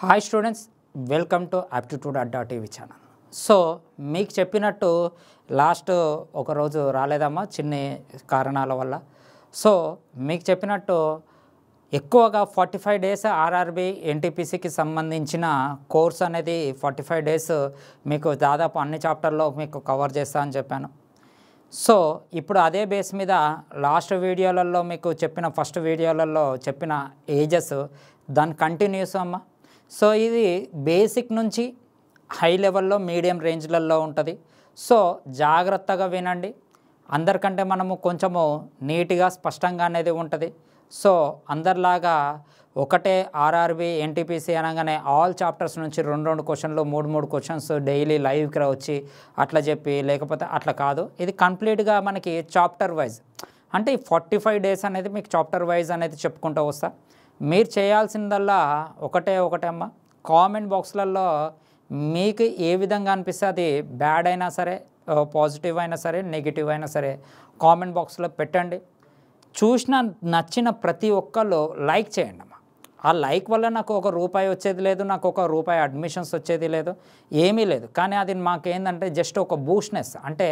Hi students, welcome to aptitude.tv channel. So మీకు చెప్పినట్టు last ఒకరోజు రాలేదమ్మా చిన్న కారణాల వల్ల. సో మీకు చెప్పినట్టు ఎక్కువగా 45 డేస్ ఆర్ఆర్బి ఎన్టీపీసీకి సంబంధించిన కోర్స్ అనేది 45 డేస్ మీకు దాదాపు అన్ని చాప్టర్లో మీకు కవర్ చేస్తా అని చెప్పాను. సో ఇప్పుడు అదే బేస్ మీద లాస్ట్ వీడియోలలో మీకు చెప్పిన ఫస్ట్ వీడియోలలో చెప్పిన ఏజెస్ దాని కంటిన్యూస్ అమ్మ. సో ఇది బేసిక్ నుంచి హై లెవెల్లో మీడియం రేంజ్లలో ఉంటుంది. సో జాగ్రత్తగా వినండి. అందరికంటే మనము కొంచెము నీట్గా స్పష్టంగా అనేది ఉంటుంది. సో అందరిలాగా ఒకటే ఆర్ఆర్బి ఎన్టీపీసీ అనగానే ఆల్ చాప్టర్స్ నుంచి రెండు క్వశ్చన్లు మూడు క్వశ్చన్స్ డైలీ లైవ్కి వచ్చి అట్లా చెప్పి లేకపోతే అట్లా కాదు. ఇది కంప్లీట్గా మనకి చాప్టర్ వైజ్ అంటే 45 డేస్ అనేది మీకు చాప్టర్ వైజ్ అనేది చెప్పుకుంటూ వస్తా. మీరు చేయాల్సిందల్లా ఒకటే అమ్మ, కామెంట్ బాక్స్లలో మీకు ఏ విధంగా అనిపిస్తే అది బ్యాడ్ అయినా సరే పాజిటివ్ అయినా సరే నెగిటివ్ అయినా సరే కామెంట్ బాక్స్లో పెట్టండి. చూసిన నచ్చిన ప్రతి ఒక్కళ్ళు లైక్ చేయండి అమ్మ. ఆ లైక్ వల్ల నాకు ₹1 వచ్చేది లేదు, నాకు ₹1 అడ్మిషన్స్ వచ్చేది లేదు, ఏమీ లేదు. కానీ అది మాకేందంటే జస్ట్ ఒక బూస్ట్నెస్, అంటే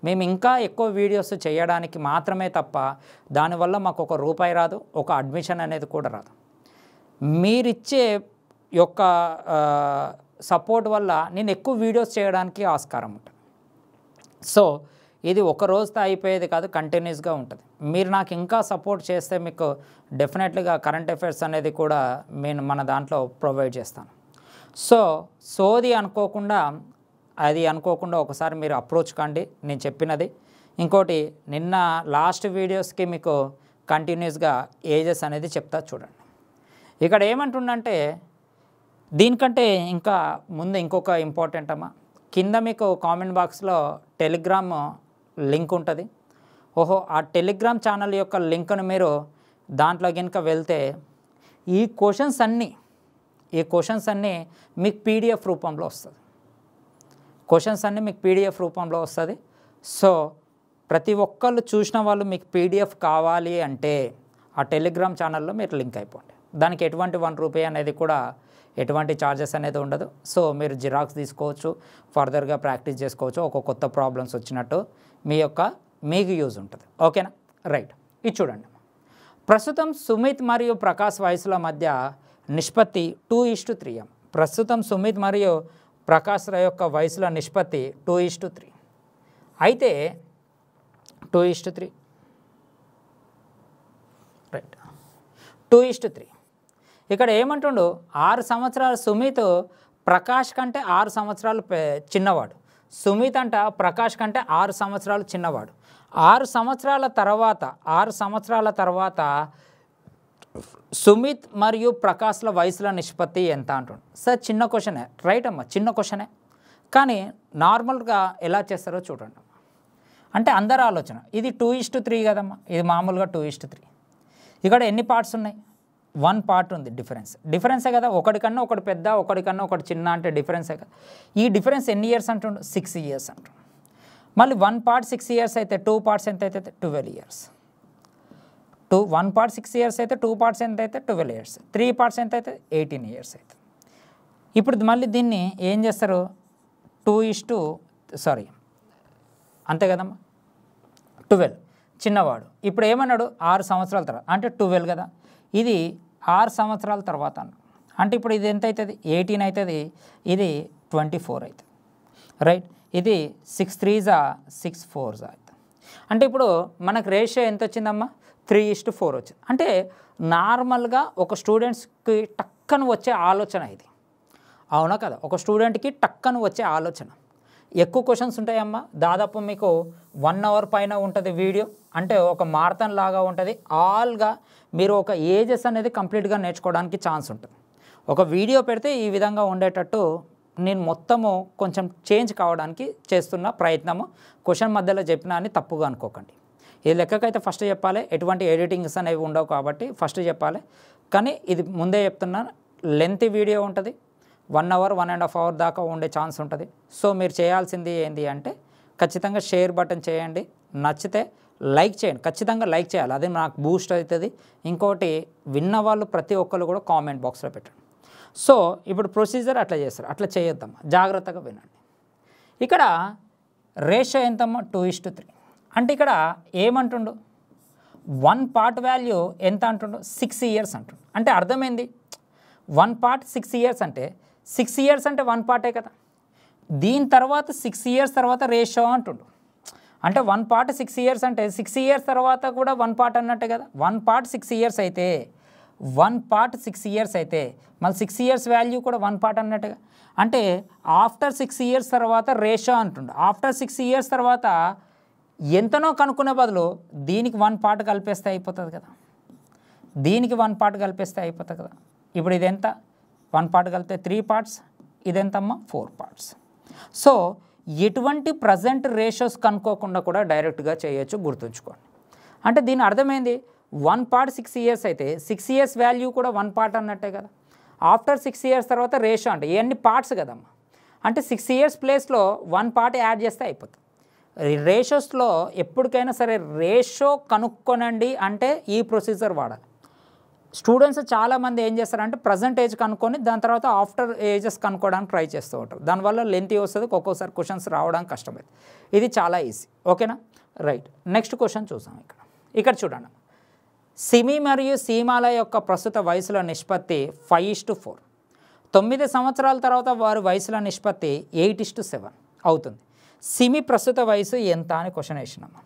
మేము ఇంకా ఎక్కువ వీడియోస్ చేయడానికి మాత్రమే తప్ప దానివల్ల మాకు ₹1 రాదు, ఒక అడ్మిషన్ అనేది కూడా రాదు. మీరిచ్చే యొక్క సపోర్ట్ వల్ల నేను ఎక్కువ వీడియోస్ చేయడానికి ఆస్కారం ఉంటుంది. సో ఇది ఒక రోజుతో అయిపోయేది కాదు, కంటిన్యూస్గా ఉంటుంది. మీరు నాకు ఇంకా సపోర్ట్ చేస్తే మీకు డెఫినెట్లీగా కరెంట్ అఫైర్స్ అనేది కూడా నేను మన దాంట్లో ప్రొవైడ్ చేస్తాను. సో సోది అనుకోకుండా ఒకసారి మీరు అప్రోచ్ కండి నేను చెప్పినది. ఇంకోటి నిన్న లాస్ట్ వీడియోస్కి మీకు కంటిన్యూస్గా ఏజెస్ అనేది చెప్తా చూడండి. ఇక్కడ ఏమంటుండంటే దీనికంటే ఇంకా ముందు ఇంకొక ఇంపార్టెంట్ అమ్మా, కింద మీకు కామెంట్ బాక్స్లో టెలిగ్రామ్ లింక్ ఉంటుంది. ఓహో ఆ టెలిగ్రామ్ ఛానల్ యొక్క లింక్ను మీరు దాంట్లో కనుక వెళ్తే ఈ క్వశ్చన్స్ అన్నీ మీకు పీడిఎఫ్ రూపంలో వస్తుంది. సో ప్రతి ఒక్కళ్ళు చూసిన వాళ్ళు మీకు పీడిఎఫ్ కావాలి అంటే ఆ టెలిగ్రామ్ ఛానల్లో మీరు లింక్ అయిపోండి. దానికి ఎటువంటి ₹1 అనేది కూడా ఎటువంటి ఛార్జెస్ అనేది ఉండదు. సో మీరు జిరాక్స్ తీసుకోవచ్చు, ఫర్దర్గా ప్రాక్టీస్ చేసుకోవచ్చు. ఒక కొత్త ప్రాబ్లమ్స్ వచ్చినట్టు మీకు యూజ్ ఉంటుంది. ఓకేనా? రైట్. ఇది చూడండి. ప్రస్తుతం సుమిత్ మరియు ప్రకాష్ వయసుల మధ్య నిష్పత్తి 2:3. ప్రస్తుతం సుమిత్ మరియు ప్రకాష్ యొక్క వయసుల నిష్పత్తి 2:3. అయితే 2:3 రైట్ 2:3. ఇక్కడ ఏమంటుండు, 6 సంవత్సరాలు సుమిత్ ప్రకాష్ కంటే 6 సంవత్సరాలు చిన్నవాడు. సుమిత్ అంట ప్రకాష్ కంటే 6 సంవత్సరాలు చిన్నవాడు. 6 సంవత్సరాల తర్వాత సుమిత్ మరియు ప్రకాష్ల వయసుల నిష్పత్తి ఎంత అంటుండు. సార్ చిన్న క్వశ్చనే, రైట్ అమ్మ, చిన్న క్వశ్చనే. కానీ నార్మల్గా ఎలా చేస్తారో చూడండి. అంటే అందరి ఆలోచన ఇది 2:3 కదమ్మా, ఇది మామూలుగా 2:3. ఇక్కడ ఎన్ని పార్ట్స్ ఉన్నాయి? 1 పార్ట్ ఉంది. డిఫరెన్సే కదా, ఒకటికన్నా ఒకటి పెద్ద, ఒకటికన్నా ఒకటి చిన్న అంటే డిఫరెన్సే కదా. ఈ డిఫరెన్స్ ఎన్ని ఇయర్స్ అంటుండు? 6 ఇయర్స్ అంటుండు. మళ్ళీ 1 పార్ట్ 6 ఇయర్స్ అయితే 2 పార్ట్స్ ఎంత అయితే 12 ఇయర్స్. 1 పార్ట్ 6 ఇయర్స్ అయితే 2 పార్ట్స్ ఎంత అయితే 12 ఇయర్స్. 3 పార్ట్స్ ఎంత అయితే 18 ఇయర్స్ అయితే. ఇప్పుడు మళ్ళీ దీన్ని ఏం చేస్తారు? అంతే కదమ్మా, 12 చిన్నవాడు. ఇప్పుడు ఏమన్నాడు? 6 సంవత్సరాల తర్వాత అంటే 12 కదా. ఇది 6 సంవత్సరాల తర్వాత అంటే ఇప్పుడు ఇది ఎంత అవుతుంది? 18 అవుతుంది. ఇది 24 అవుతుంది. రైట్. ఇది 6 3s 6 4s అవుతుంది. అంటే ఇప్పుడు మనకు రేషియో ఎంత వచ్చిందమ్మా? 3:4 వచ్చింది. అంటే నార్మల్గా ఒక స్టూడెంట్స్కి టక్కన వచ్చే ఆలోచన ఇది, అవునా కదా? ఒక స్టూడెంట్కి టక్కన వచ్చే ఆలోచన. ఎక్కువ క్వశ్చన్స్ ఉంటాయమ్మా, దాదాపు మీకు 1 అవర్ పైన ఉంటుంది వీడియో. అంటే ఒక మారథాన్ లాగా ఉంటుంది. ఆల్గా మీరు ఒక ఏజెస్ అనేది కంప్లీట్గా నేర్చుకోవడానికి ఛాన్స్ ఉంటుంది. ఒక వీడియో పెడితే ఈ విధంగా ఉండేటట్టు నేను మొత్తము కొంచెం చేంజ్ కావడానికి చేస్తున్న ప్రయత్నము. క్వశ్చన్ మధ్యలో చెప్పినా అని తప్పుగా అనుకోకండి. ఇది లెక్కకైతే ఫస్ట్ చెప్పాలి, ఎటువంటి ఎడిటింగ్స్ అనేవి ఉండవు కాబట్టి ఫస్ట్ చెప్పాలి. కానీ ఇది ముందే చెప్తున్నా, లెంత్ వీడియో ఉంటుంది, 1 అవర్ 1.5 అవర్ దాకా ఉండే ఛాన్స్ ఉంటుంది. సో మీరు చేయాల్సింది ఏంటి అంటే ఖచ్చితంగా షేర్ బటన్ చేయండి, నచ్చితే లైక్ చేయండి, ఖచ్చితంగా లైక్ చేయాలి, అది నాకు బూస్ట్ అవుతుంది. ఇంకోటి విన్న వాళ్ళు ప్రతి ఒక్కరు కూడా కామెంట్ బాక్స్లో పెట్టండి. సో ఇప్పుడు ప్రొసీజర్ అట్లా చేస్తారు, అట్లా చేయొద్దమ్మా, జాగ్రత్తగా వినండి. ఇక్కడ రేషియో ఎంతమ్మా 2:3. అంటే ఇక్కడ ఏమంటుండు 1 పార్ట్ వాల్యూ ఎంత అంటుండు 6 ఇయర్స్ అంటుండు. అంటే అర్థమైంది 1 పార్ట్ 6 ఇయర్స్ అంటే 6 ఇయర్స్ అంటే 1 పార్టే కదా. దీని తర్వాత 6 ఇయర్స్ తర్వాత రేషియో అంటుండు. అంటే 1 పార్ట్ 6 ఇయర్స్ అంటే 6 ఇయర్స్ తర్వాత కూడా 1 పార్ట్ అన్నట్టే కదా. 1 పార్ట్ 6 ఇయర్స్ అయితే 1 పార్ట్ 6 ఇయర్స్ అయితే మళ్ళీ 6 ఇయర్స్ వాల్యూ కూడా 1 పార్ట్ అన్నట్టుగా. అంటే ఆఫ్టర్ 6 ఇయర్స్ తర్వాత రేషియో అంటుండు. ఆఫ్టర్ 6 ఇయర్స్ తర్వాత ఎంతనో కనుక్కునే బదులు దీనికి 1 పార్ట్ కలిపేస్తే అయిపోతుంది కదా. దీనికి 1 పార్ట్ కలిపేస్తే అయిపోతుంది కదా. ఇప్పుడు ఇది ఎంత 1 పార్ట్ కలిపితే 3 పార్ట్స్, ఇదెంతమ్మా 4 పార్ట్స్. సో ఎటువంటి ప్రజెంట్ రేషియోస్ కనుక్కోకుండా కూడా డైరెక్ట్గా చేయొచ్చు, గుర్తుంచుకోండి. అంటే దీని అర్థమైంది 1 పార్ట్ 6 ఇయర్స్ అయితే 6 ఇయర్స్ వాల్యూ కూడా 1 పార్ట్ అన్నట్టే కదా. ఆఫ్టర్ 6 ఇయర్స్ తర్వాత రేషియో అంటే ఇవన్నీ పార్ట్స్ కదమ్మా. అంటే 6 ఇయర్స్ ప్లేస్లో 1 పార్ట్ యాడ్ చేస్తే అయిపోతుంది. రేషియోస్లో ఎప్పటికైనా సరే రేషియో కనుక్కొనండి అంటే ఈ ప్రొసీజర్ వాడాలి. స్టూడెంట్స్ చాలామంది ఏం చేస్తారంటే ప్రజెంట్ ఏజ్ కనుక్కొని దాని తర్వాత ఆఫ్టర్ ఏజెస్ కనుక్కోవడానికి ట్రై చేస్తూ ఉంటారు. దానివల్ల లెంతీ వస్తుంది, ఒక్కొక్కసారి క్వశ్చన్స్ రావడానికి కష్టమైంది. ఇది చాలా ఈజీ, ఓకేనా. రైట్, నెక్స్ట్ క్వశ్చన్ చూసాం. ఇక్కడ చూడండి, సిమి మరియు సీమాల యొక్క ప్రస్తుత వయసుల నిష్పత్తి 5:4. 9 సంవత్సరాల తర్వాత వారి వయసుల నిష్పత్తి 8:7 అవుతుంది. సిమి ప్రస్తుత వయసు ఎంత అని క్వశ్చన్ వేసినామా.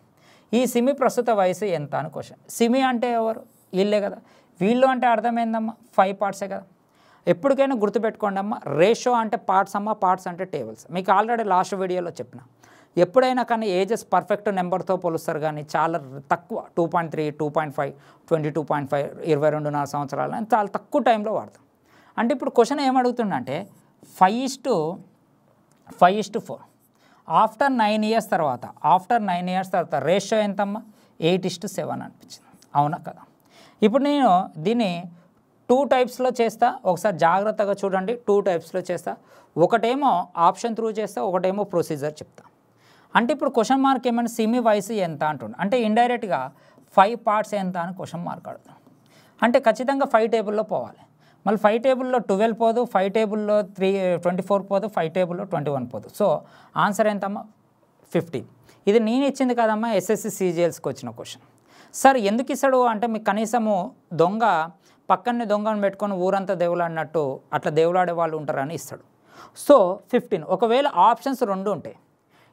ఈ సిమి ప్రస్తుత వయసు ఎంత అని క్వశ్చన్. సిమి అంటే ఎవరు? వీళ్ళే కదా. వీళ్ళు అంటే అర్థమైందమ్మా 5 పార్ట్సే కదా. ఎప్పటికైనా గుర్తుపెట్టుకోండి అమ్మ, రేషియో అంటే పార్ట్స్ అమ్మ, పార్ట్స్ అంటే టేబుల్స్. మీకు ఆల్రెడీ లాస్ట్ వీడియోలో చెప్పిన. ఎప్పుడైనా కానీ ఏజెస్ పర్ఫెక్ట్ నెంబర్తో పోలుస్తారు, కానీ చాలా తక్కువ 2.3, 2.5, 22.5, 22.5 సంవత్సరాలు అని చాలా తక్కువ టైంలో వాడతాం. అంటే ఇప్పుడు క్వశ్చన్ ఏమడుగుతుందంటే 5:4 ఆఫ్టర్ 9 ఇయర్స్ తర్వాత, రేషియో ఎంతమ్మా 8:7 అనిపించింది. అవునా కదా. ఇప్పుడు నేను దీన్ని 2 టైప్స్లో చేస్తా, ఒకసారి జాగ్రత్తగా చూడండి. 2 టైప్స్లో చేస్తా. ఒకటేమో ఆప్షన్ త్రూ చేస్తా, ఒకటేమో ప్రొసీజర్ చెప్తా. అంటే ఇప్పుడు క్వశ్చన్ మార్క్ ఏమైనా సిమి వయసు ఎంత అంటుండే, అంటే ఇండైరెక్ట్గా 5 పార్ట్స్ ఎంత అని క్వశ్చన్ మార్క్ అడుగుతాం. అంటే ఖచ్చితంగా 5 టేబుల్లో పోవాలి. మళ్ళీ 5 టేబుల్లో 12 పోదు, 5 టేబుల్లో 24 పోదు, 5 టేబుల్లో 21 పోదు. సో ఆన్సర్ ఎంతమ్మా 15. ఇది నేను ఇచ్చింది కదమ్మా, ఎస్ఎస్సి సిజిఎల్స్కి వచ్చిన క్వశ్చన్. సార్ ఎందుకు ఇస్తాడు అంటే మీకు కనీసము దొంగ పక్కనే దొంగను పెట్టుకొని ఊరంతా దేవులాడినట్టు అట్లా దేవులాడే వాళ్ళు ఉంటారని ఇస్తాడు. సో 15. ఒకవేళ ఆప్షన్స్ 2 ఉంటాయి.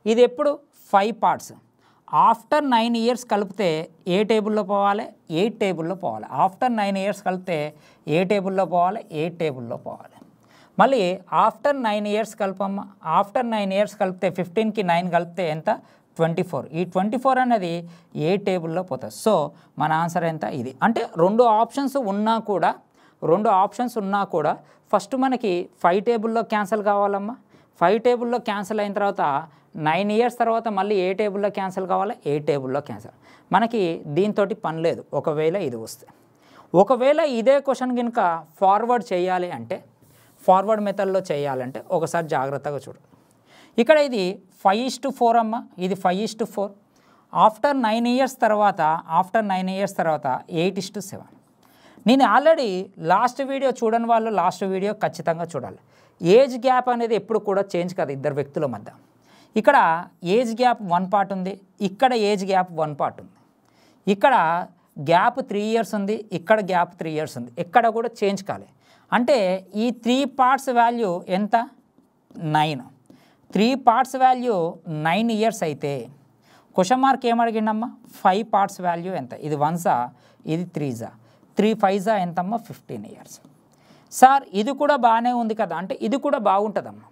ఇది ఎప్పుడు 5 పార్ట్స్. ఆఫ్టర్ 9 ఇయర్స్ కలిపితే ఏ టేబుల్లో పోవాలి? 8 టేబుల్లో పోవాలి. ఆఫ్టర్ 9 ఇయర్స్ కలిపితే ఏ టేబుల్లో పోవాలి? 8 టేబుల్లో పోవాలి. మళ్ళీ ఆఫ్టర్ 9 ఇయర్స్ కలపమ్మ. ఆఫ్టర్ 9 ఇయర్స్ కలిపితే 15కి 9 కలిపితే ఎంత? 24. ఈ 24 అనేది ఏ టేబుల్లో పోతుంది. సో మన ఆన్సర్ ఎంత? ఇది. అంటే 2 ఆప్షన్స్ ఉన్నా కూడా ఫస్ట్ మనకి 5 టేబుల్లో క్యాన్సిల్ కావాలమ్మా. 5 టేబుల్లో క్యాన్సిల్ అయిన తర్వాత 9 ఇయర్స్ తర్వాత మళ్ళీ ఏ టేబుల్లో క్యాన్సిల్ కావాలి? 8 టేబుల్లో క్యాన్సిల్. మనకి దీంతో పని లేదు ఒకవేళ ఇది వస్తే. ఒకవేళ ఇదే క్వశ్చన్ కనుక ఫార్వర్డ్ చేయాలి అంటే, ఫార్వర్డ్ మెథడ్లో చేయాలంటే ఒకసారి జాగ్రత్తగా చూడండి. ఇక్కడ ఇది 5:4 అమ్మ, ఇది 5:4. ఆఫ్టర్ 9 ఇయర్స్ తర్వాత 8:7. నేను ఆల్రెడీ లాస్ట్ వీడియో చూడని వాళ్ళు లాస్ట్ వీడియో ఖచ్చితంగా చూడాలి. ఏజ్ గ్యాప్ అనేది ఎప్పుడు కూడా చేంజ్ కాదు ఇద్దరు వ్యక్తుల మధ్య. ఇక్కడ ఏజ్ గ్యాప్ 1 పార్ట్ ఉంది, ఇక్కడ ఏజ్ గ్యాప్ 1 పార్ట్ ఉంది. ఇక్కడ గ్యాప్ 3 ఇయర్స్ ఉంది, ఇక్కడ గ్యాప్ 3 ఇయర్స్ ఉంది. ఎక్కడ కూడా చేంజ్ కాలే. అంటే ఈ 3 పార్ట్స్ వాల్యూ ఎంత? 9. 3 పార్ట్స్ వాల్యూ 9 ఇయర్స్ అయితే క్వశ్చన్ మార్క్ ఏమడిగిండమ్మా? 5 పార్ట్స్ వాల్యూ ఎంత? ఇది 1జా, ఇది 3జా, 3 5జా ఎంతమ్మా? 15 ఇయర్స్. సార్ ఇది కూడా బాగానే ఉంది కదా అంటే ఇది కూడా బాగుంటుందమ్మా.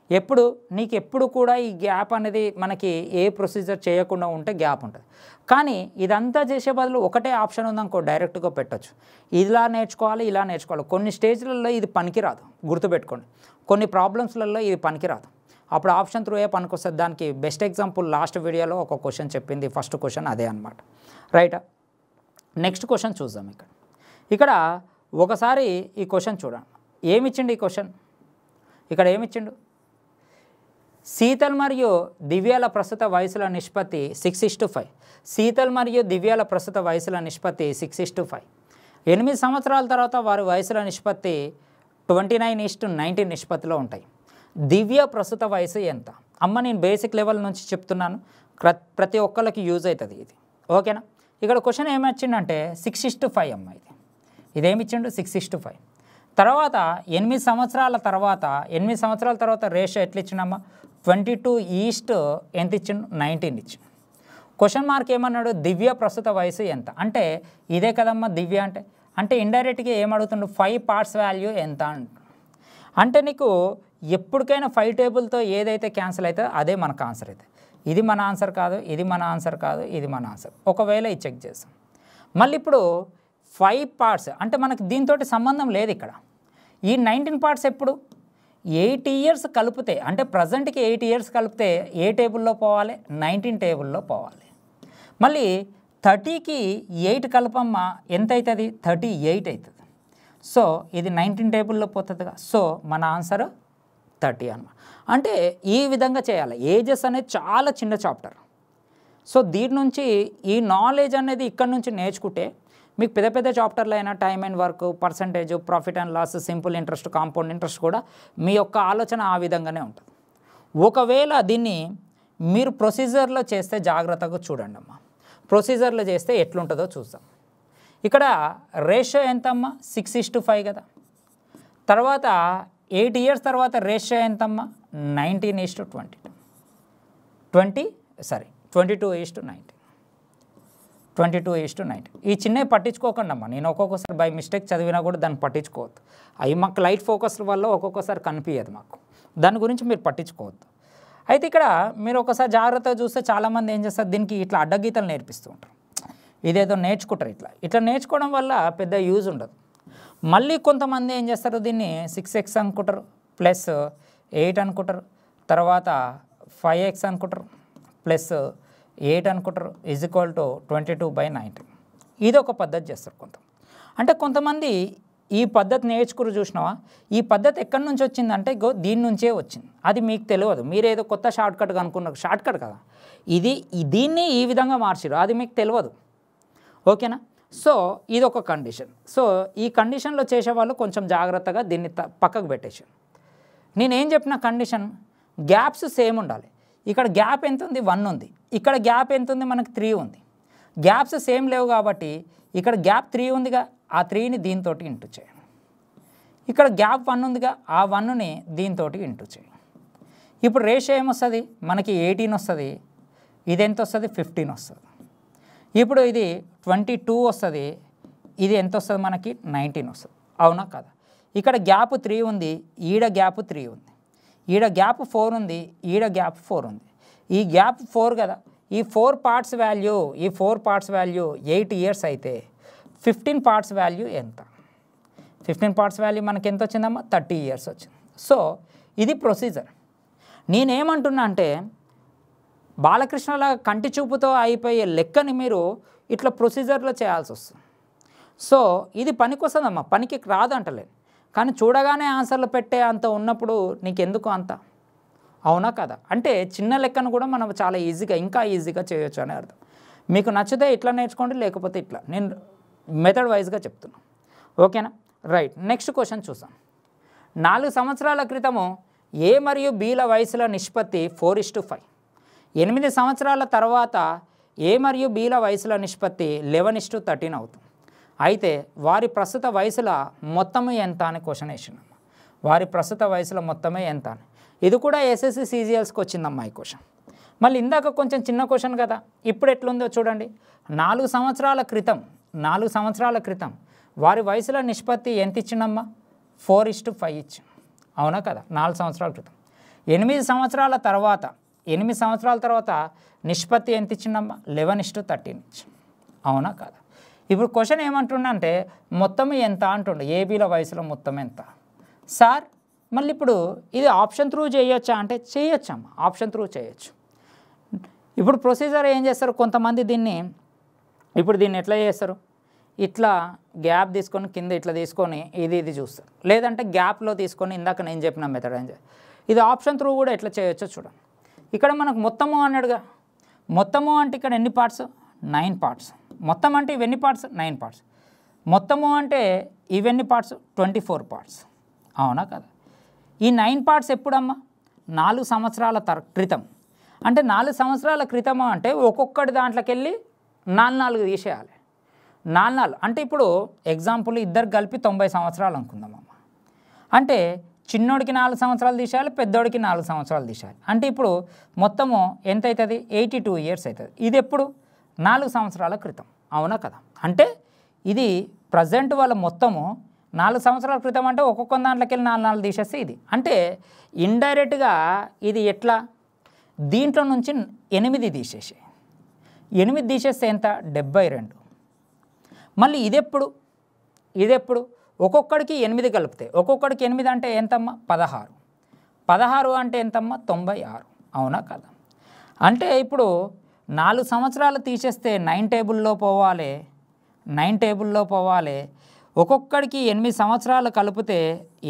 ఎప్పుడు నీకు ఎప్పుడు కూడా ఈ గ్యాప్ అనేది మనకి ఏ ప్రొసీజర్ చేయకుండా ఉంటే గ్యాప్ ఉంటుంది. కానీ ఇదంతా చేసే బదులు ఒకటే ఆప్షన్ ఉందనుకో డైరెక్ట్గా పెట్టచ్చు. ఇలా నేర్చుకోవాలి, ఇలా నేర్చుకోవాలి. కొన్ని స్టేజ్లలో ఇది పనికిరాదు, గుర్తుపెట్టుకోండి. కొన్ని ప్రాబ్లమ్స్లలో ఇది పనికిరాదు. అప్పుడు ఆప్షన్ త్రూ ఏ పనికొస్తుంది. దానికి బెస్ట్ ఎగ్జాంపుల్ లాస్ట్ వీడియోలో ఒక క్వశ్చన్ చెప్పింది, ఫస్ట్ క్వశ్చన్ అదే అనమాట. రైటా. నెక్స్ట్ క్వశ్చన్ చూద్దాం. ఇక్కడ ఒకసారి ఈ క్వశ్చన్ చూడండి. ఏమిచ్చిండు ఈ క్వశ్చన్? ఇక్కడ ఏమిచ్చిండు? శీతల్ మరియు దివ్యాల ప్రస్తుత వయసుల నిష్పత్తి 6:5. శీతల్ మరియు దివ్యాల ప్రస్తుత వయసుల నిష్పత్తి 6:5. 8 సంవత్సరాల తర్వాత వారి వయసుల నిష్పత్తి 29:19 నిష్పత్తిలో ఉంటాయి. దివ్య ప్రస్తుత వయసు ఎంత? అమ్మ నేను బేసిక్ లెవెల్ నుంచి చెప్తున్నాను, ప్రతి ఒక్కరికి యూజ్ అవుతుంది ఇది. ఓకేనా? ఇక్కడ క్వశ్చన్ ఏమొచ్చిందంటే 6:5 అమ్మ. ఇదేమి ఇచ్చిండు? 6:5. తర్వాత 8 సంవత్సరాల తర్వాత రేషియో ఎట్లా ఇచ్చిండమ్మా? 22 ఎంత ఇచ్చిండు? 19 ఇచ్చిండు. క్వశ్చన్ మార్క్ ఏమన్నాడు? దివ్య ప్రస్తుత వయసు ఎంత అంటే ఇదే కదమ్మా దివ్య అంటే ఇండైరెక్ట్గా ఏమడుగుతుండు? 5 పార్ట్స్ వాల్యూ ఎంత అంటే నీకు ఎప్పటికైనా 5 టేబుల్తో ఏదైతే క్యాన్సిల్ అవుతుందో అదే మనకు ఆన్సర్ అయితే. ఇది మన ఆన్సర్ కాదు, ఇది మన ఆన్సర్ కాదు, ఇది మన ఆన్సర్. ఒకవేళ ఇది చెక్ చేస్తాం. మళ్ళీ ఇప్పుడు 5 పార్ట్స్ అంటే మనకి దీంతో సంబంధం లేదు ఇక్కడ. ఈ 19 పార్ట్స్ ఎప్పుడు 8 ఇయర్స్ కలిపితే అంటే ప్రజెంట్కి 8 ఇయర్స్ కలిపితే ఏ టేబుల్లో పోవాలి? 19 టేబుల్లో పోవాలి. మళ్ళీ 30కి 8 కలపమ్మ ఎంత అవుతుంది? 38 అవుతుంది. సో ఇది 19 టేబుల్లో పోతుందిగా. సో మన ఆన్సర్ 30 అన్నమాట. అంటే ఈ విధంగా చేయాలి. ఏజెస్ అనేది చాలా చిన్న చాప్టర్. సో దీని నుంచి ఈ నాలెడ్జ్ అనేది ఇక్కడ నుంచి నేర్చుకుంటే మీకు పెద్ద పెద్ద చాప్టర్లు అయినా time and work, percentage, profit and loss, simple interest, compound interest కూడా మీ యొక్క ఆలోచన ఆ విధంగానే ఉంటుంది. ఒకవేళ దీన్ని మీరు ప్రొసీజర్లో చేస్తే జాగ్రత్తగా చూడండి అమ్మా. ప్రొసీజర్లో చేస్తే ఎట్లుంటుందో చూద్దాం. ఇక్కడ రేషియో ఎంతమ్మా? 6:5 కదా. తర్వాత 8 ఇయర్స్ తర్వాత రేషియో ఎంతమ్మా? 19:22. 22:19. 22:19. ఈ చిన్నవి పట్టించుకోకండి అమ్మా. నేను ఒక్కొక్కసారి బై మిస్టేక్ చదివినా కూడా దాన్ని పట్టించుకోవద్దు. అవి మాకు లైట్ ఫోకస్ వల్ల ఒక్కొక్కసారి కనిపించదు మాకు. దాని గురించి మీరు పట్టించుకోవద్దు. అయితే ఇక్కడ మీరు ఒకసారి జాగ్రత్తగా చూస్తే చాలామంది ఏం చేస్తారు? దీనికి ఇట్లా అడ్డగీతలు నేర్పిస్తూ ఉంటారు. ఇదేదో నేర్చుకుంటారు. ఇట్లా నేర్చుకోవడం వల్ల పెద్ద యూజ్ ఉండదు. మళ్ళీ కొంతమంది ఏం చేస్తారు? దీన్ని 6x అనుకుంటారు, ప్లస్ 8 అనుకుంటారు, తర్వాత 5x అనుకుంటారు, ప్లస్ 8 అనుకుంటారు, = 22/19. ఇది ఒక పద్ధతి చేస్తారు అంటే కొంతమంది ఈ పద్ధతి నేర్చుకుని చూసినావా? ఈ పద్ధతి ఎక్కడి నుంచి వచ్చిందంటే దీని నుంచే వచ్చింది. అది మీకు తెలియదు. మీరేదో కొత్త షార్ట్కట్గా అనుకున్నారు. షార్ట్కట్ కదా దీన్ని ఈ విధంగా మార్చారు, అది మీకు తెలియదు. ఓకేనా? సో ఇది ఒక కండిషన్. సో ఈ కండిషన్లో చేసేవాళ్ళు కొంచెం జాగ్రత్తగా దీన్ని పక్కకు పెట్టేసారు. నేనేం చెప్పిన కండిషన్, గ్యాప్స్ సేమ్ ఉండాలి. ఇక్కడ గ్యాప్ ఎంత ఉంది? 1 ఉంది. ఇక్కడ గ్యాప్ ఎంత ఉంది? మనకు 3 ఉంది. గ్యాప్స్ సేమ్ లేవు కాబట్టి ఇక్కడ గ్యాప్ 3 ఉందిగా, ఆ 3ని దీంతో ఇంటూ చేయండి. ఇక్కడ గ్యాప్ 1 ఉందిగా, ఆ 1ని దీంతో ఇంటూ చేయండి. ఇప్పుడు రేషియో ఏమొస్తుంది? మనకి 18 వస్తుంది. ఇది ఎంత వస్తుంది? 15 వస్తుంది. ఇప్పుడు ఇది 22 వస్తుంది. ఇది ఎంత వస్తుంది? మనకి 19 వస్తుంది. అవునా కదా? ఇక్కడ గ్యాప్ 3 ఉంది, ఈడ గ్యాప్ 3 ఉంది, ఈడ గ్యాప్ 4 ఉంది, ఈడ గ్యాప్ 4 ఉంది. ఈ గ్యాప్ 4 కదా. ఈ 4 పార్ట్స్ వాల్యూ 8 ఇయర్స్ అయితే 15 పార్ట్స్ వాల్యూ ఎంత? 15 పార్ట్స్ వాల్యూ మనకి ఎంత వచ్చిందమ్మా? 30 ఇయర్స్ వచ్చింది. సో ఇది ప్రొసీజర్. నేనేమంటున్నా అంటే బాలకృష్ణలా కంటి చూపుతో అయిపోయే లెక్కని మీరు ఇట్లా ప్రొసీజర్లో చేయాల్సి వస్తుంది. సో ఇది పనికి వస్తుందమ్మా, పనికి రాదంటలేదు. కానీ చూడగానే ఆన్సర్లు పెట్టే అంత ఉన్నప్పుడు నీకెందుకు అంత? అవునా కదా? అంటే చిన్న లెక్కను కూడా మనం చాలా ఇంకా ఈజీగా చేయొచ్చు అనే అర్థం. మీకు నచ్చితే ఇట్లా నేర్చుకోండి, లేకపోతే ఇట్లా. నేను మెథడ్ వైజ్గా చెప్తున్నాను. ఓకేనా? రైట్. నెక్స్ట్ క్వశ్చన్ చూసాం. 4 సంవత్సరాల క్రితము ఏ మరియు బీల వయసుల నిష్పత్తి 4:5. 8 సంవత్సరాల తర్వాత ఏ మరియు బీల వయసుల నిష్పత్తి 11:13 అవుతుంది. అయితే వారి ప్రస్తుత వయసుల మొత్తము ఎంత అని క్వశ్చన్ వేసినాం. వారి ప్రస్తుత వయసుల మొత్తమే ఎంత అని. ఇది కూడా ఎస్ఎస్సి సిజిఎల్స్కి వచ్చిందమ్మా ఈ క్వశ్చన్. మళ్ళీ ఇందాక కొంచెం చిన్న క్వశ్చన్ కదా, ఇప్పుడు ఎట్లుందో చూడండి. 4 సంవత్సరాల క్రితం వారి వయసుల నిష్పత్తి ఎంత ఇచ్చిందమ్మా? 4:5 ఇచ్చింది. అవునా కదా? 4 సంవత్సరాల క్రితం. 8 సంవత్సరాల తర్వాత నిష్పత్తి ఎంత ఇచ్చిందమ్మా? 11:13 ఇచ్చింది. అవునా కదా? ఇప్పుడు క్వశ్చన్ ఏమంటుండంటే మొత్తం ఎంత అంటుండే, ఏబీల వయసులో మొత్తం ఎంత సార్? మళ్ళీ ఇప్పుడు ఇది ఆప్షన్ త్రూ చేయొచ్చా అంటే చేయొచ్చమ్మా, ఆప్షన్ త్రూ చేయొచ్చు. ఇప్పుడు ప్రొసీజర్ ఏం చేస్తారు కొంతమంది దీన్ని ఎట్లా చేస్తారు? ఇట్లా గ్యాప్ తీసుకొని కింద ఇట్లా తీసుకొని ఇది చూస్తారు. లేదంటే గ్యాప్లో తీసుకొని ఇందాక నేను చెప్పిన మెథడ్ ఇది ఆప్షన్ త్రూ కూడా ఎట్లా చేయొచ్చో చూడండి. ఇక్కడ మనకు మొత్తము అన్నాడుగా. మొత్తము అంటే ఇక్కడ ఎన్ని పార్ట్స్? 9 పార్ట్స్. మొత్తం అంటే ఇవన్నీ పార్ట్స్ 9 పార్ట్స్. మొత్తము అంటే ఇవన్నీ పార్ట్స్ 24 పార్ట్స్. అవునా కదా? ఈ 9 పార్ట్స్ ఎప్పుడమ్మా? 4 సంవత్సరాల క్రితం. అంటే 4 సంవత్సరాల క్రితం అంటే ఒక్కొక్కటి దాంట్లోకి వెళ్ళి 4 తీసేయాలి. 4 అంటే ఇప్పుడు ఎగ్జాంపుల్ ఇద్దరు కలిపి 90 సంవత్సరాలు అనుకుందామమ్మా. అంటే చిన్నోడికి 4 సంవత్సరాలు తీసేయాలి, పెద్దోడికి 4 సంవత్సరాలు తీసేయాలి. అంటే ఇప్పుడు మొత్తము ఎంత అవుతుంది? 82 ఇయర్స్ అవుతుంది. ఇది ఎప్పుడు? 4 సంవత్సరాల క్రితం. అవునా కదా? అంటే ఇది ప్రజెంట్ వాళ్ళ మొత్తము 4 సంవత్సరాల క్రితం అంటే ఒక్కొక్క దాంట్లోకి వెళ్ళి 4 తీసేస్తే ఇది. అంటే ఇండైరెక్ట్గా ఇది ఎట్లా? దీంట్లో నుంచి 8 తీసేసి 8 తీసేస్తే ఎంత? 72. మళ్ళీ ఇదెప్పుడు ఒక్కొక్కడికి 8 కలిపితే ఒక్కొక్కడికి 8 అంటే ఎంతమ్మా? 16. 16 అంటే ఎంతమ్మా? 96. అవునా కదా? అంటే ఇప్పుడు 4 సంవత్సరాలు తీసేస్తే 9 టేబుల్లో పోవాలి. 9 టేబుల్లో పోవాలి. ఒక్కొక్కడికి 8 సంవత్సరాలు కలిపితే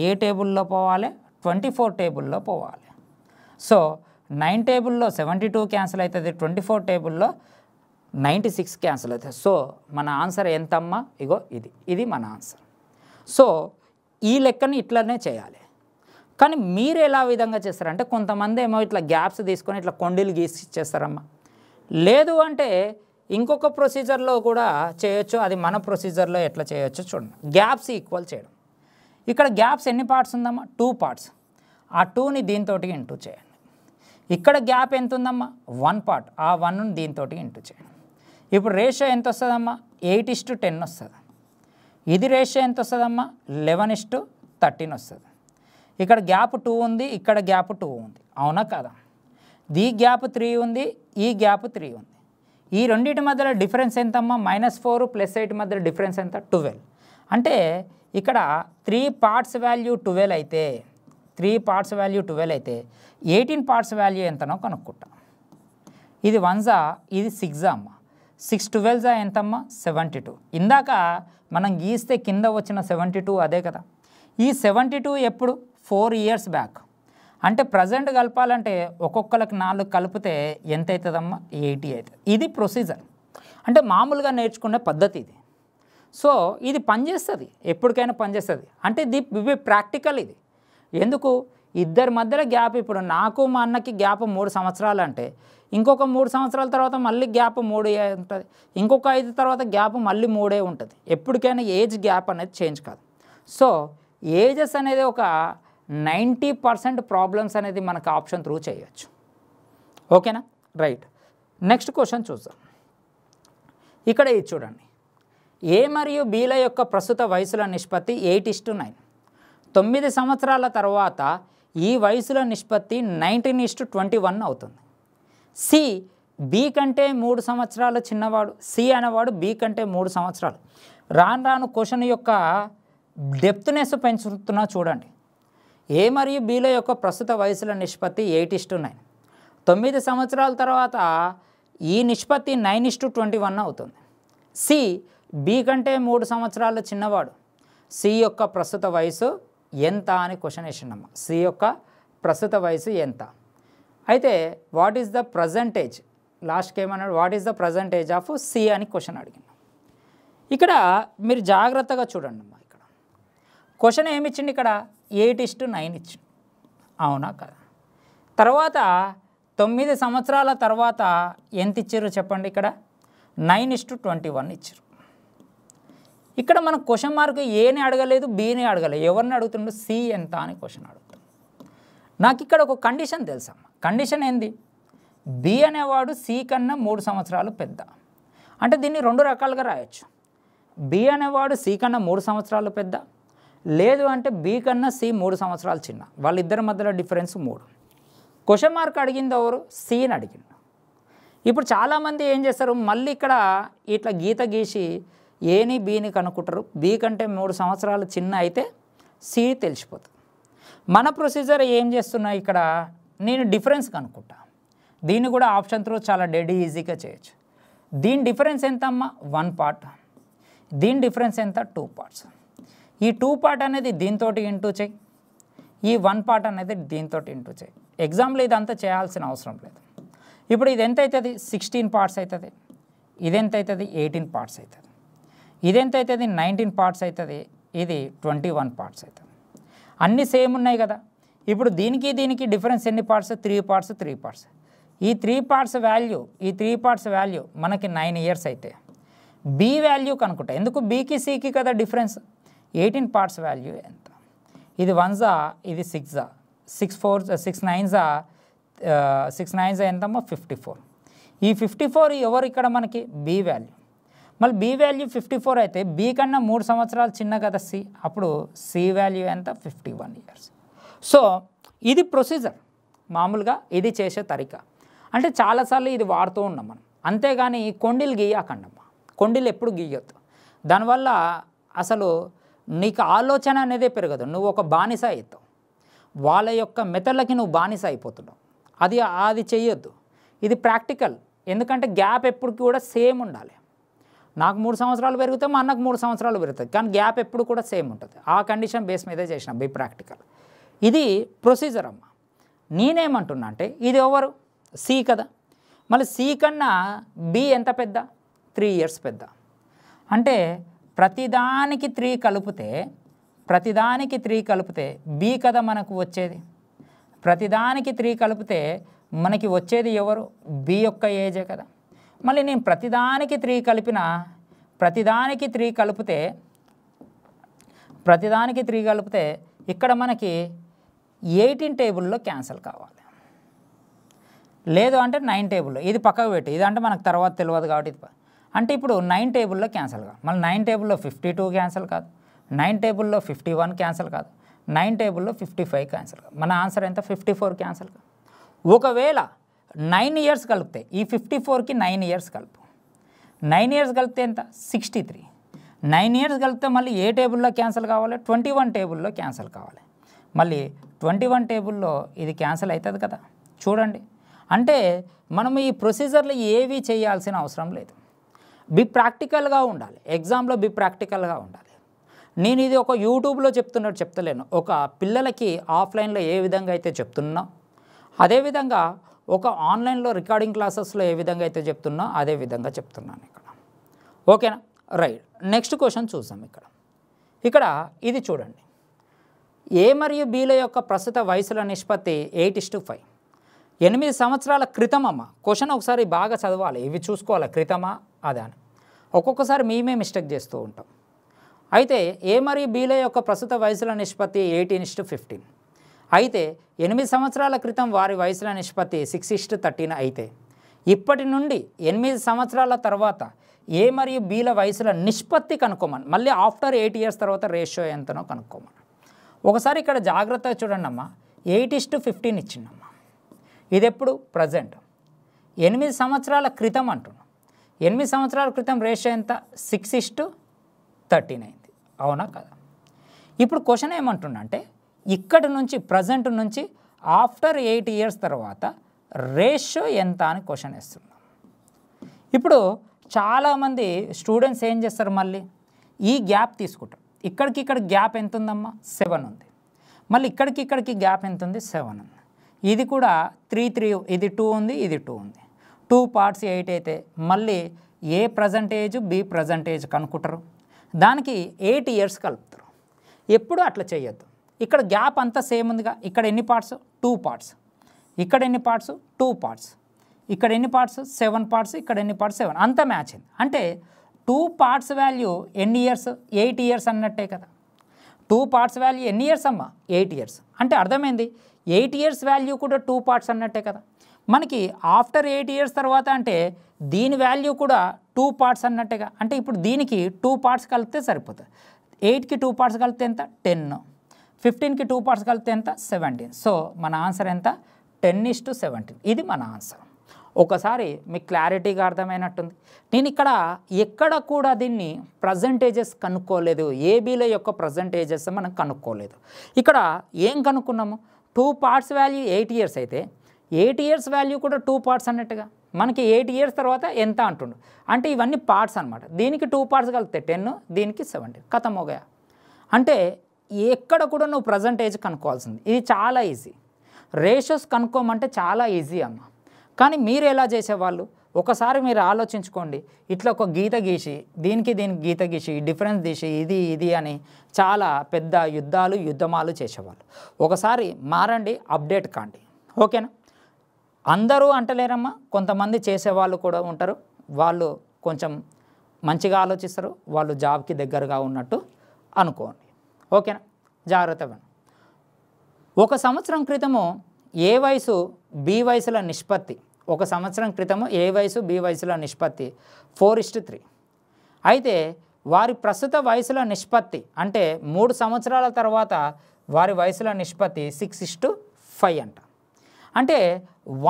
ఏ టేబుల్లో పోవాలి? 24 టేబుల్లో పోవాలి. సో 9 టేబుల్లో 72 క్యాన్సిల్ అవుతుంది, 24 టేబుల్లో 96 క్యాన్సిల్ అవుతుంది. సో మన ఆన్సర్ ఎంతమ్మా? ఇగో ఇది మన ఆన్సర్. సో ఈ లెక్కని ఇట్లనే చేయాలి. కానీ మీరు ఎలా విధంగా చేస్తారంటే కొంతమంది ఏమో ఇట్లా గ్యాప్స్ తీసుకొని ఇట్లా కొండీలు గీసి చేస్తారమ్మా. లేదు అంటే ఇంకొక ప్రొసీజర్లో కూడా చేయొచ్చు. అది మన ప్రొసీజర్లో ఎట్లా చేయొచ్చు చూడండి. గ్యాప్స్ ఈక్వల్ చేయడం. ఇక్కడ గ్యాప్స్ ఎన్ని పార్ట్స్ ఉందమ్మా? 2 పార్ట్స్. ఆ 2ని దీంతో ఇంటూ చేయండి. ఇక్కడ గ్యాప్ ఎంత ఉందమ్మా? 1 పార్ట్. ఆ 1ని దీంతో ఇంటూ చేయండి. ఇప్పుడు రేషియో ఎంత వస్తుందమ్మా? 8:10 వస్తుంది. ఇది రేషియో ఎంత వస్తుందమ్మా? 11:13 వస్తుంది. ఇక్కడ గ్యాప్ 2 ఉంది, ఇక్కడ గ్యాప్ 2 ఉంది. అవునా కదా? ఈ గ్యాప్ 3 ఉంది, ఈ గ్యాప్ 3 ఉంది. ఈ రెండింటి మధ్యలో డిఫరెన్స్ ఎంతమ్మా? -4 + 8 మధ్యలో డిఫరెన్స్ ఎంత? 12. అంటే ఇక్కడ 3 పార్ట్స్ వాల్యూ 12 అయితే 18 పార్ట్స్ వాల్యూ ఎంతనో కనుక్కుంటా. ఇది 1 ఇది 6 అమ్మ. 6 12 ఎంతమ్మా? 72. ఇందాక మనం గీస్తే కింద వచ్చిన 72 అదే కదా. ఈ 72 ఎప్పుడు? 4 ఇయర్స్ బ్యాక్. అంటే ప్రజెంట్ కలపాలంటే ఒక్కొక్కరికి 4 కలిపితే ఎంత అవుతుందమ్మా? 80 అవుతుంది. ఇది ప్రొసీజర్. అంటే మామూలుగా నేర్చుకునే పద్ధతి ఇది. సో ఇది పనిచేస్తుంది, ఎప్పటికైనా పనిచేస్తుంది. అంటే ఇది ప్రాక్టికల్. ఇది ఎందుకు? ఇద్దరి మధ్యలో గ్యాప్ ఇప్పుడు నాకు మా అన్నకి గ్యాప్ 3 సంవత్సరాలు అంటే ఇంకొక 3 సంవత్సరాల తర్వాత మళ్ళీ గ్యాప్ 3 ఉంటుంది. ఇంకొక 5 తర్వాత గ్యాప్ మళ్ళీ 3 ఉంటుంది. ఎప్పటికైనా ఏజ్ గ్యాప్ అనేది చేంజ్ కాదు. సో ఏజెస్ అనేది ఒక 90% ప్రాబ్లమ్స్ అనేది మనకు ఆప్షన్ త్రూ చేయొచ్చు. ఓకేనా? రైట్. నెక్స్ట్ క్వశ్చన్ చూద్దాం. ఇక్కడ ఇది చూడండి. ఏ మరియు బీల యొక్క ప్రస్తుత వయసుల నిష్పత్తి 8:9. 9 సంవత్సరాల తర్వాత ఈ వయసుల నిష్పత్తి 19:21 అవుతుంది. సి బి కంటే 3 సంవత్సరాలు చిన్నవాడు. సి అనేవాడు బి కంటే 3 సంవత్సరాలు. రాను క్వశ్చన్ యొక్క డెప్త్నెస్ పెంచుతున్నా చూడండి. ఏ మరియు బీల యొక్క ప్రస్తుత వయసుల నిష్పత్తి 8:9. 9 సంవత్సరాల తర్వాత ఈ నిష్పత్తి 9:21 అవుతుంది. సి బి కంటే 3 సంవత్సరాలు చిన్నవాడు. సి యొక్క ప్రస్తుత వయసు ఎంత అని క్వశ్చన్ వేసిండమ్మ. సి యొక్క ప్రస్తుత వయసు ఎంత? అయితే వాట్ ఈస్ ద ప్రజెంటేజ్? లాస్ట్కి ఏమన్నాడు? What is the percentage of C అని క్వశ్చన్ అడిగింది. ఇక్కడ మీరు జాగ్రత్తగా చూడండి అమ్మా. ఇక్కడ క్వశ్చన్ ఏమి ఇచ్చింది? ఇక్కడ 8:9 ఇచ్చింది. అవునా కదా? తర్వాత 9 సంవత్సరాల తర్వాత ఎంత ఇచ్చారు చెప్పండి? ఇక్కడ 9:21 ఇచ్చారు. ఇక్కడ మనం క్వశ్చన్ మార్క్ ఏని అడగలేదు, బీని అడగలేదు. ఎవరిని అడుగుతుండో? సి ఎంత అని క్వశ్చన్ అడుగుతాం. నాకు ఇక్కడ ఒక కండిషన్ తెలుసమ్మా. కండిషన్ ఏంది? బి అనేవాడు సి కన్నా 3 సంవత్సరాలు పెద్ద. అంటే దీన్ని 2 రకాలుగా రాయొచ్చు. బి అనేవాడు సి కన్నా 3 సంవత్సరాలు పెద్ద, లేదు అంటే బి కన్నా సి 3 సంవత్సరాలు చిన్న. వాళ్ళిద్దరి మధ్యలో డిఫరెన్స్ 3. క్వశ్చన్ మార్క్ అడిగింది ఎవరు? సిని అడిగింది. ఇప్పుడు చాలామంది ఏం చేస్తారు? మళ్ళీ ఇక్కడ ఇట్లా గీత గీసి ఏని బీని కనుక్కుంటారు. బి కంటే 3 సంవత్సరాలు చిన్న అయితే సి తెలిసిపోతుంది. మన ప్రొసీజర్ ఏం చేస్తున్నా? ఇక్కడ నేను డిఫరెన్స్ కనుక్కుంటా. దీన్ని కూడా ఆప్షన్ త్రూ చాలా డెడ్ ఈజీగా చేయొచ్చు. దీని డిఫరెన్స్ ఎంత అమ్మా? 1 పార్ట్. దీని డిఫరెన్స్ ఎంత? 2 పార్ట్స్. ఈ 2 పార్ట్ అనేది దీంతో ఇంటూ చేయి, ఈ 1 పార్ట్ అనేది దీంతో ఇంటూ చేయి. ఎగ్జామ్లో ఇదంతా చేయాల్సిన అవసరం లేదు. ఇప్పుడు ఇది ఎంత అవుతుంది? 16 పార్ట్స్ అవుతుంది. ఇదెంత అవుతుంది? 18 పార్ట్స్ అవుతుంది. ఇదెంత అవుతుంది? 19 పార్ట్స్ అవుతుంది. ఇది 21 పార్ట్స్ అవుతుంది. అన్నీ సేమ్ ఉన్నాయి కదా. ఇప్పుడు దీనికి దీనికి డిఫరెన్స్ ఎన్ని పార్ట్స్? 3 పార్ట్స్. ఈ 3 పార్ట్స్ వాల్యూ మనకి 9 ఇయర్స్ అయితే బి వాల్యూ కనుక్కుంటా. ఎందుకు? బీకి సికి కదా డిఫరెన్స్. 18 పార్ట్స్ వాల్యూ ఎంత? ఇది 1 ఇది 6 6 9 ఎంతమ్మా? 54. ఈ 54 ఎవరు ఇక్కడ మనకి? B value. మళ్ళీ బి వాల్యూ 54 అయితే బి కన్నా 3 సంవత్సరాలు చిన్న కదా సి. అప్పుడు సి వాల్యూ ఎంత? 51 ఇయర్స్. సో ఇది ప్రొసీజర్, మామూలుగా ఇది చేసే తరికా. అంటే చాలాసార్లు ఇది వాడుతూ ఉన్నాం మనం. అంతేగాని కొండీలు గీయకండమ్మా. కొండీలు ఎప్పుడు గీయొద్దు. దానివల్ల అసలు నీకు ఆలోచన అనేదే పెరగదు. నువ్వు ఒక బానిస అవుతావు. వాళ్ళ యొక్క మెథడ్లకి నువ్వు బానిస అయిపోతున్నావు. అది చెయ్యొద్దు. ఇది ప్రాక్టికల్. ఎందుకంటే గ్యాప్ ఎప్పుడు కూడా సేమ్ ఉండాలి. నాకు 3 సంవత్సరాలు పెరుగుతాయి, మా అన్నకు 3 సంవత్సరాలు పెరుగుతుంది, కానీ గ్యాప్ ఎప్పుడు కూడా సేమ్ ఉంటుంది. ఆ కండిషన్ బేస్ మీదే చేసిన బి ప్రాక్టికల్. ఇది ప్రొసీజర్ అమ్మ. నేనేమంటున్నా అంటే ఇది ఎవరు? సి కదా. మళ్ళీ సి కన్నా బి ఎంత పెద్ద? 3 ఇయర్స్ పెద్ద. అంటే ప్రతిదానికి 3 కలిపితే బి కదా మనకు వచ్చేది. ప్రతిదానికి 3 కలిపితే మనకి వచ్చేది ఎవరు? బి యొక్క ఏజే కదా. మళ్ళీ నేను ప్రతిదానికి 3 కలిపితే ఇక్కడ మనకి 18 టేబుల్లో క్యాన్సిల్ కావాలి. లేదు అంటే 9 టేబుల్లో. ఇది పక్కకు పెట్టి, ఇదంటే మనకు తర్వాత తెలియదు కాబట్టి అంటే ఇప్పుడు 9 టేబుల్లో క్యాన్సిల్ కాదు. మళ్ళీ 9 టేబుల్లో 52 క్యాన్సిల్ కాదు, 9 టేబుల్లో 51 క్యాన్సిల్ కాదు, 9 టేబుల్లో 55 క్యాన్సిల్ కాదు. మన ఆన్సర్ ఎంత? 54 క్యాన్సిల్ కాదు. ఒకవేళ 9 ఇయర్స్ కలిపితే ఈ 54కి 9 ఇయర్స్ కలుపు. 9 ఇయర్స్ కలిపితే ఎంత? 63. 9 ఇయర్స్ కలిపితే మళ్ళీ ఏ టేబుల్లో క్యాన్సిల్ కావాలి? 21 టేబుల్లో క్యాన్సిల్ కావాలి. మళ్ళీ 21 టేబుల్లో ఇది క్యాన్సిల్ అవుతుంది కదా. చూడండి, అంటే మనం ఈ ప్రొసీజర్లు ఏవి చేయాల్సిన అవసరం లేదు. బి ప్రాక్టికల్గా ఉండాలి. ఎగ్జామ్లో బి ప్రాక్టికల్గా ఉండాలి. నేను ఇది ఒక యూట్యూబ్లో చెప్తున్నట్టు చెప్తలేను. ఒక పిల్లలకి ఆఫ్లైన్లో ఏ విధంగా అయితే చెప్తున్నా, అదేవిధంగా ఒక ఆన్లైన్లో రికార్డింగ్ క్లాసెస్లో ఏ విధంగా అయితే చెప్తున్నా అదే విధంగా చెప్తున్నాను ఇక్కడ. ఓకేనా? రైట్. నెక్స్ట్ క్వశ్చన్ చూసాం. ఇక్కడ ఇది చూడండి. ఏ మరియు బీల యొక్క ప్రస్తుత వయసుల నిష్పత్తి 8:5. 8 సంవత్సరాల క్రితం అమ్మ. క్వశ్చన్ ఒకసారి బాగా చదవాలి. ఇవి చూసుకోవాలి, క్రితమా అదా అని. ఒక్కొక్కసారి మేమే మిస్టేక్ చేస్తూ ఉంటాం. అయితే ఏ మరియు బీల యొక్క ప్రస్తుత వయసుల నిష్పత్తి 18:15. అయితే 8 సంవత్సరాల క్రితం వారి వయసుల నిష్పత్తి 6:13 అయితే ఇప్పటి నుండి 8 సంవత్సరాల తర్వాత ఏ మరియు బీల వయసుల నిష్పత్తి కనుక్కోమని. మళ్ళీ ఆఫ్టర్ 8 ఇయర్స్ తర్వాత రేషియో ఎంతనో కనుక్కోమని. ఒకసారి ఇక్కడ జాగ్రత్తగా చూడండి అమ్మ. 8:15 ఇచ్చిందమ్మా. ఇది ఎప్పుడు? ప్రజెంట్. 8 సంవత్సరాల క్రితం అంటున్నాం. 8 సంవత్సరాల క్రితం రేషియో ఎంత? 6:13 అయింది. అవునా కదా? ఇప్పుడు క్వశ్చన్ ఏమంటున్నా అంటే ఇక్కడి నుంచి ప్రజెంట్ నుంచి ఆఫ్టర్ 8 ఇయర్స్ తర్వాత రేషియో ఎంత అని క్వశ్చన్ వేస్తున్నాం. ఇప్పుడు చాలామంది స్టూడెంట్స్ ఏం చేస్తారు? మళ్ళీ ఈ గ్యాప్ తీసుకుంటారు. ఇక్కడికి ఇక్కడ గ్యాప్ ఎంత ఉందమ్మా? 7 ఉంది. మళ్ళీ ఇక్కడికి గ్యాప్ ఎంత ఉంది? 7 ఉంది. ఇది కూడా 3 ఇది 2 ఉంది, ఇది 2 ఉంది. 2 పార్ట్స్ 8 అయితే మళ్ళీ ఏ ప్రజెంటేజ్ బి ప్రజెంటేజ్ కనుక్కుంటారు. దానికి 8 ఇయర్స్ కలుపుతారు. ఎప్పుడు అట్లా చేయొద్దు. ఇక్కడ గ్యాప్ అంతా సేమ్ ఉందిగా. ఇక్కడ ఎన్ని పార్ట్స్? 2 పార్ట్స్. ఇక్కడ ఎన్ని పార్ట్స్? 2 పార్ట్స్. ఇక్కడ ఎన్ని పార్ట్స్? 7 పార్ట్స్. ఇక్కడ ఎన్ని పార్ట్స్? 7. అంతా మ్యాచ్ అయింది. అంటే 2 పార్ట్స్ వాల్యూ ఎన్ని ఇయర్స్? 8 ఇయర్స్ అన్నట్టే కదా. 2 పార్ట్స్ వాల్యూ ఎన్ని ఇయర్స్ అమ్మా? 8 ఇయర్స్. అంటే అర్థమైంది, 8 ఇయర్స్ వాల్యూ కూడా 2 పార్ట్స్ అన్నట్టే కదా. మనకి ఆఫ్టర్ 8 ఇయర్స్ తర్వాత అంటే దీని వాల్యూ కూడా 2 పార్ట్స్ అన్నట్టేగా. అంటే ఇప్పుడు దీనికి 2 పార్ట్స్ కలిపితే సరిపోతుంది. 8కి 2 పార్ట్స్ కలిపితే ఎంత? 10. 15కి 2 పార్ట్స్ కలిపితే ఎంత? 17. సో మన ఆన్సర్ ఎంత? 10:17. ఇది మన ఆన్సర్. ఒకసారి మీకు క్లారిటీగా అర్థమైనట్టుంది. నేను ఇక్కడ ఎక్కడ కూడా దీన్ని ప్రజెంటేజెస్ కనుక్కోలేదు. ఏబీల యొక్క ప్రజెంటేజెస్ మనం కనుక్కోలేదు. ఇక్కడ ఏం కనుక్కున్నాము? 2 పార్ట్స్ వాల్యూ 8 ఇయర్స్ అయితే 8 ఇయర్స్ వాల్యూ కూడా 2 పార్ట్స్ అన్నట్టుగా. మనకి 8 ఇయర్స్ తర్వాత ఎంత అంటుండు అంటే ఇవన్నీ పార్ట్స్ అనమాట. దీనికి 2 పార్ట్స్ కలిపితే 10, దీనికి 17. ఖతం హోగయా. అంటే ఎక్కడ కూడా నువ్వు ప్రజెంటేజ్ కనుక్కోవాల్సింది. ఇది చాలా ఈజీ. రేషియోస్ కనుక్కోమంటే చాలా ఈజీ అమ్మ. కానీ మీరు ఎలా చేసేవాళ్ళు? ఒకసారి మీరు ఆలోచించుకోండి. ఇట్లా ఒక గీత గీసి దీనికి గీత గీసి డిఫరెన్స్ తీసి ఇది అని చాలా పెద్ద యుద్ధమాలు చేసేవాళ్ళు. ఒకసారి మారండి, అప్డేట్ కాండి. ఓకేనా? అందరూ అంటలేరమ్మా, కొంతమంది చేసేవాళ్ళు కూడా ఉంటారు. వాళ్ళు కొంచెం మంచిగా ఆలోచిస్తారు, వాళ్ళు జాబ్కి దగ్గరగా ఉన్నట్టు అనుకోండి. ఓకేనా? జాగ్రత్తగా. 1 సంవత్సరం క్రితము ఏ వయసు బి వయసుల నిష్పత్తి, 1 సంవత్సరం క్రితము ఏ వయసు బి వయసుల నిష్పత్తి 4:3. అయితే వారి ప్రస్తుత వయసుల నిష్పత్తి అంటే 3 సంవత్సరాల తర్వాత వారి వయసుల నిష్పత్తి 6:5 అంట. అంటే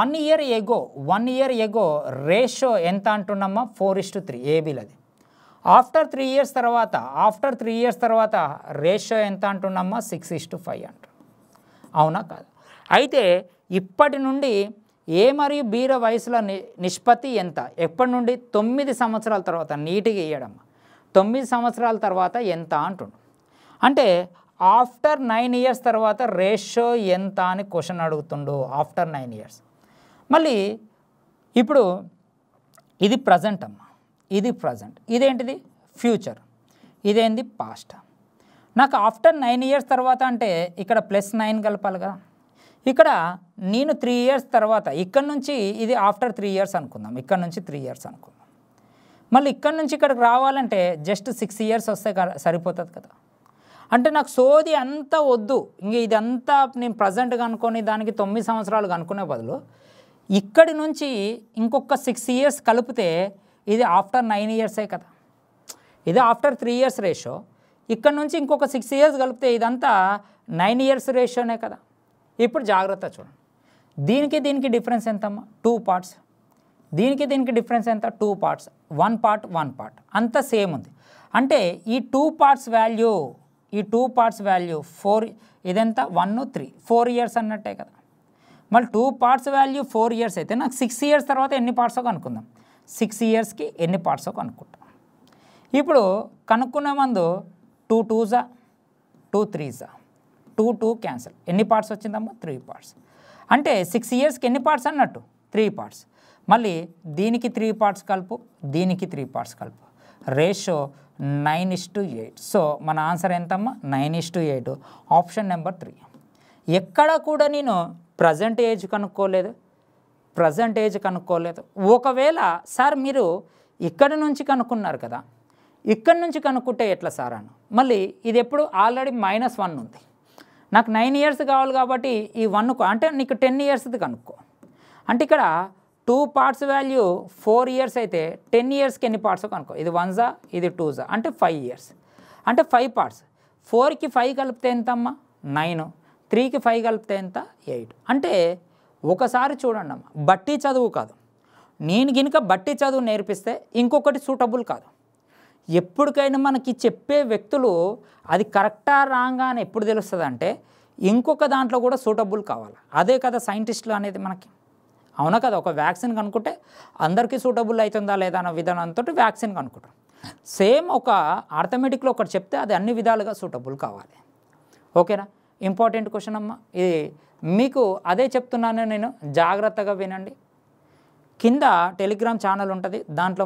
1 ఇయర్ ఎగో రేషియో ఎంత అంటున్నామా? 4:3 ఏబీలది. ఆఫ్టర్ 3 ఇయర్స్ తర్వాత రేషియో ఎంత అంటున్నామా? 6:5 అంట. అవునా కాదు? అయితే ఇప్పటి నుండి ఏ మరియు బీల వయసుల నిష్పత్తి ఎంత? ఎప్పటి నుండి? 9 సంవత్సరాల తర్వాత. నీట్గా ఇయ్యడమ్మా, 9 సంవత్సరాల తర్వాత ఎంత అంటుండు. అంటే ఆఫ్టర్ 9 ఇయర్స్ తర్వాత రేషియో ఎంత అని క్వశ్చన్ అడుగుతుండు. After 9 years. మళ్ళీ ఇప్పుడు ఇది ప్రజెంట్ అమ్మ, ఇది ప్రజెంట్. ఇదేంటిది? ఫ్యూచర్. ఇదేంది? పాస్ట్. నాకు ఆఫ్టర్ 9 ఇయర్స్ తర్వాత అంటే ఇక్కడ +9 కలపాలి కదా. ఇక్కడ నేను 3 ఇయర్స్ తర్వాత, ఇక్కడ నుంచి ఇది ఆఫ్టర్ 3 ఇయర్స్ అనుకుందాం, ఇక్కడ నుంచి 3 ఇయర్స్ అనుకుందాం. మళ్ళీ ఇక్కడ నుంచి ఇక్కడికి రావాలంటే జస్ట్ 6 ఇయర్స్ వస్తే సరిపోతుంది కదా. అంటే నాకు సోది అంతా వద్దు, ఇంక ఇదంతా నేను ప్రజెంట్గా అనుకొని దానికి 9 సంవత్సరాలు అనుకునే బదులు ఇక్కడి నుంచి ఇంకొక 6 ఇయర్స్ కలిపితే ఇది ఆఫ్టర్ 9 ఇయర్సే కదా. ఇది ఆఫ్టర్ 3 ఇయర్స్ రేషియో. ఇక్కడ నుంచి ఇంకొక 6 ఇయర్స్ కలిపితే ఇదంతా 9 ఇయర్స్ రేషియోనే కదా. ఇప్పుడు జాగ్రత్త చూడండి, దీనికి డిఫరెన్స్ ఎంతమ్మా? 2 పార్ట్స్. దీనికి డిఫరెన్స్ ఎంత? 2 పార్ట్స్. 1 పార్ట్ అంత సేమ్ ఉంది. అంటే ఈ 2 పార్ట్స్ వాల్యూ 4, ఇదెంత? 1, 3, 4 ఇయర్స్ అన్నట్టే కదా. మళ్ళీ 2 పార్ట్స్ వాల్యూ 4 ఇయర్స్ అయితే నాకు 6 ఇయర్స్ తర్వాత ఎన్ని పార్ట్సో కనుక్కుందాం. 6 ఇయర్స్కి ఎన్ని పార్ట్సో కనుక్కుంటాం. ఇప్పుడు కనుక్కునే ముందు 2 2s 2 3s 2 క్యాన్సల్. ఎన్ని పార్ట్స్ వచ్చిందమ్మా? 3 పార్ట్స్. అంటే 6 ఇయర్స్కి ఎన్ని పార్ట్స్ అన్నట్టు? 3 పార్ట్స్. మళ్ళీ దీనికి 3 పార్ట్స్ కలుపు, దీనికి 3 పార్ట్స్ కలుపు. రేషియో 9:8. సో మన ఆన్సర్ ఎంతమ్మా? 9:8. Option number 3. ఎక్కడ కూడా నేను ప్రజెంట్ ఏజ్ కనుక్కోలేదు. ఒకవేళ సార్ మీరు ఇక్కడ నుంచి కనుక్కున్నారు కదా, ఇక్కడ నుంచి కనుక్కుంటే ఎట్లా సార్ అను. మళ్ళీ ఇది ఎప్పుడు? ఆల్రెడీ -1 ఉంది. నాకు 9 ఇయర్స్ కావాలి కాబట్టి ఈ 1 అంటే నీకు 10 ఇయర్స్ది కనుక్కో. అంటే ఇక్కడ 2 పార్ట్స్ వాల్యూ 4 ఇయర్స్ అయితే 10 ఇయర్స్కి ఎన్ని పార్ట్స్ కనుక్కో. ఇది 1s, ఇది 2s, అంటే 5 ఇయర్స్. అంటే 5 పార్ట్స్. 4కి 5 కలిపితే ఎంతమ్మా? 9. 3కి 5 కలిపితే ఎంత? 8. అంటే ఒకసారి చూడండి అమ్మ, బట్టి చదువు కాదు. నేను గినుక బట్టి చదువు నేర్పిస్తే ఇంకొకటి సూటబుల్ కాదు. ఎప్పటికైనా మనకి చెప్పే వ్యక్తులు అది కరెక్టా రాంగా అని ఎప్పుడు తెలుస్తుంది అంటే ఇంకొక దాంట్లో కూడా సూటబుల్ కావాలి. అదే కదా సైంటిస్టులు అనేది మనకి. అవునా కదా? ఒక వ్యాక్సిన్ కనుక్కుంటే అందరికీ సూటబుల్ అవుతుందా లేదా అన్న విధానంతో వ్యాక్సిన్ కనుక్కుంటాం. సేమ్ ఒక ఆర్థమెటిక్లో ఒకటి చెప్తే అది అన్ని విధాలుగా సూటబుల్ కావాలి. ఓకేనా? ఇంపార్టెంట్ క్వశ్చన్ అమ్మ ఇది. మీకు అదే చెప్తున్నాను నేను, జాగ్రత్తగా వినండి. కింద టెలిగ్రామ్ ఛానల్ ఉంటుంది, దాంట్లో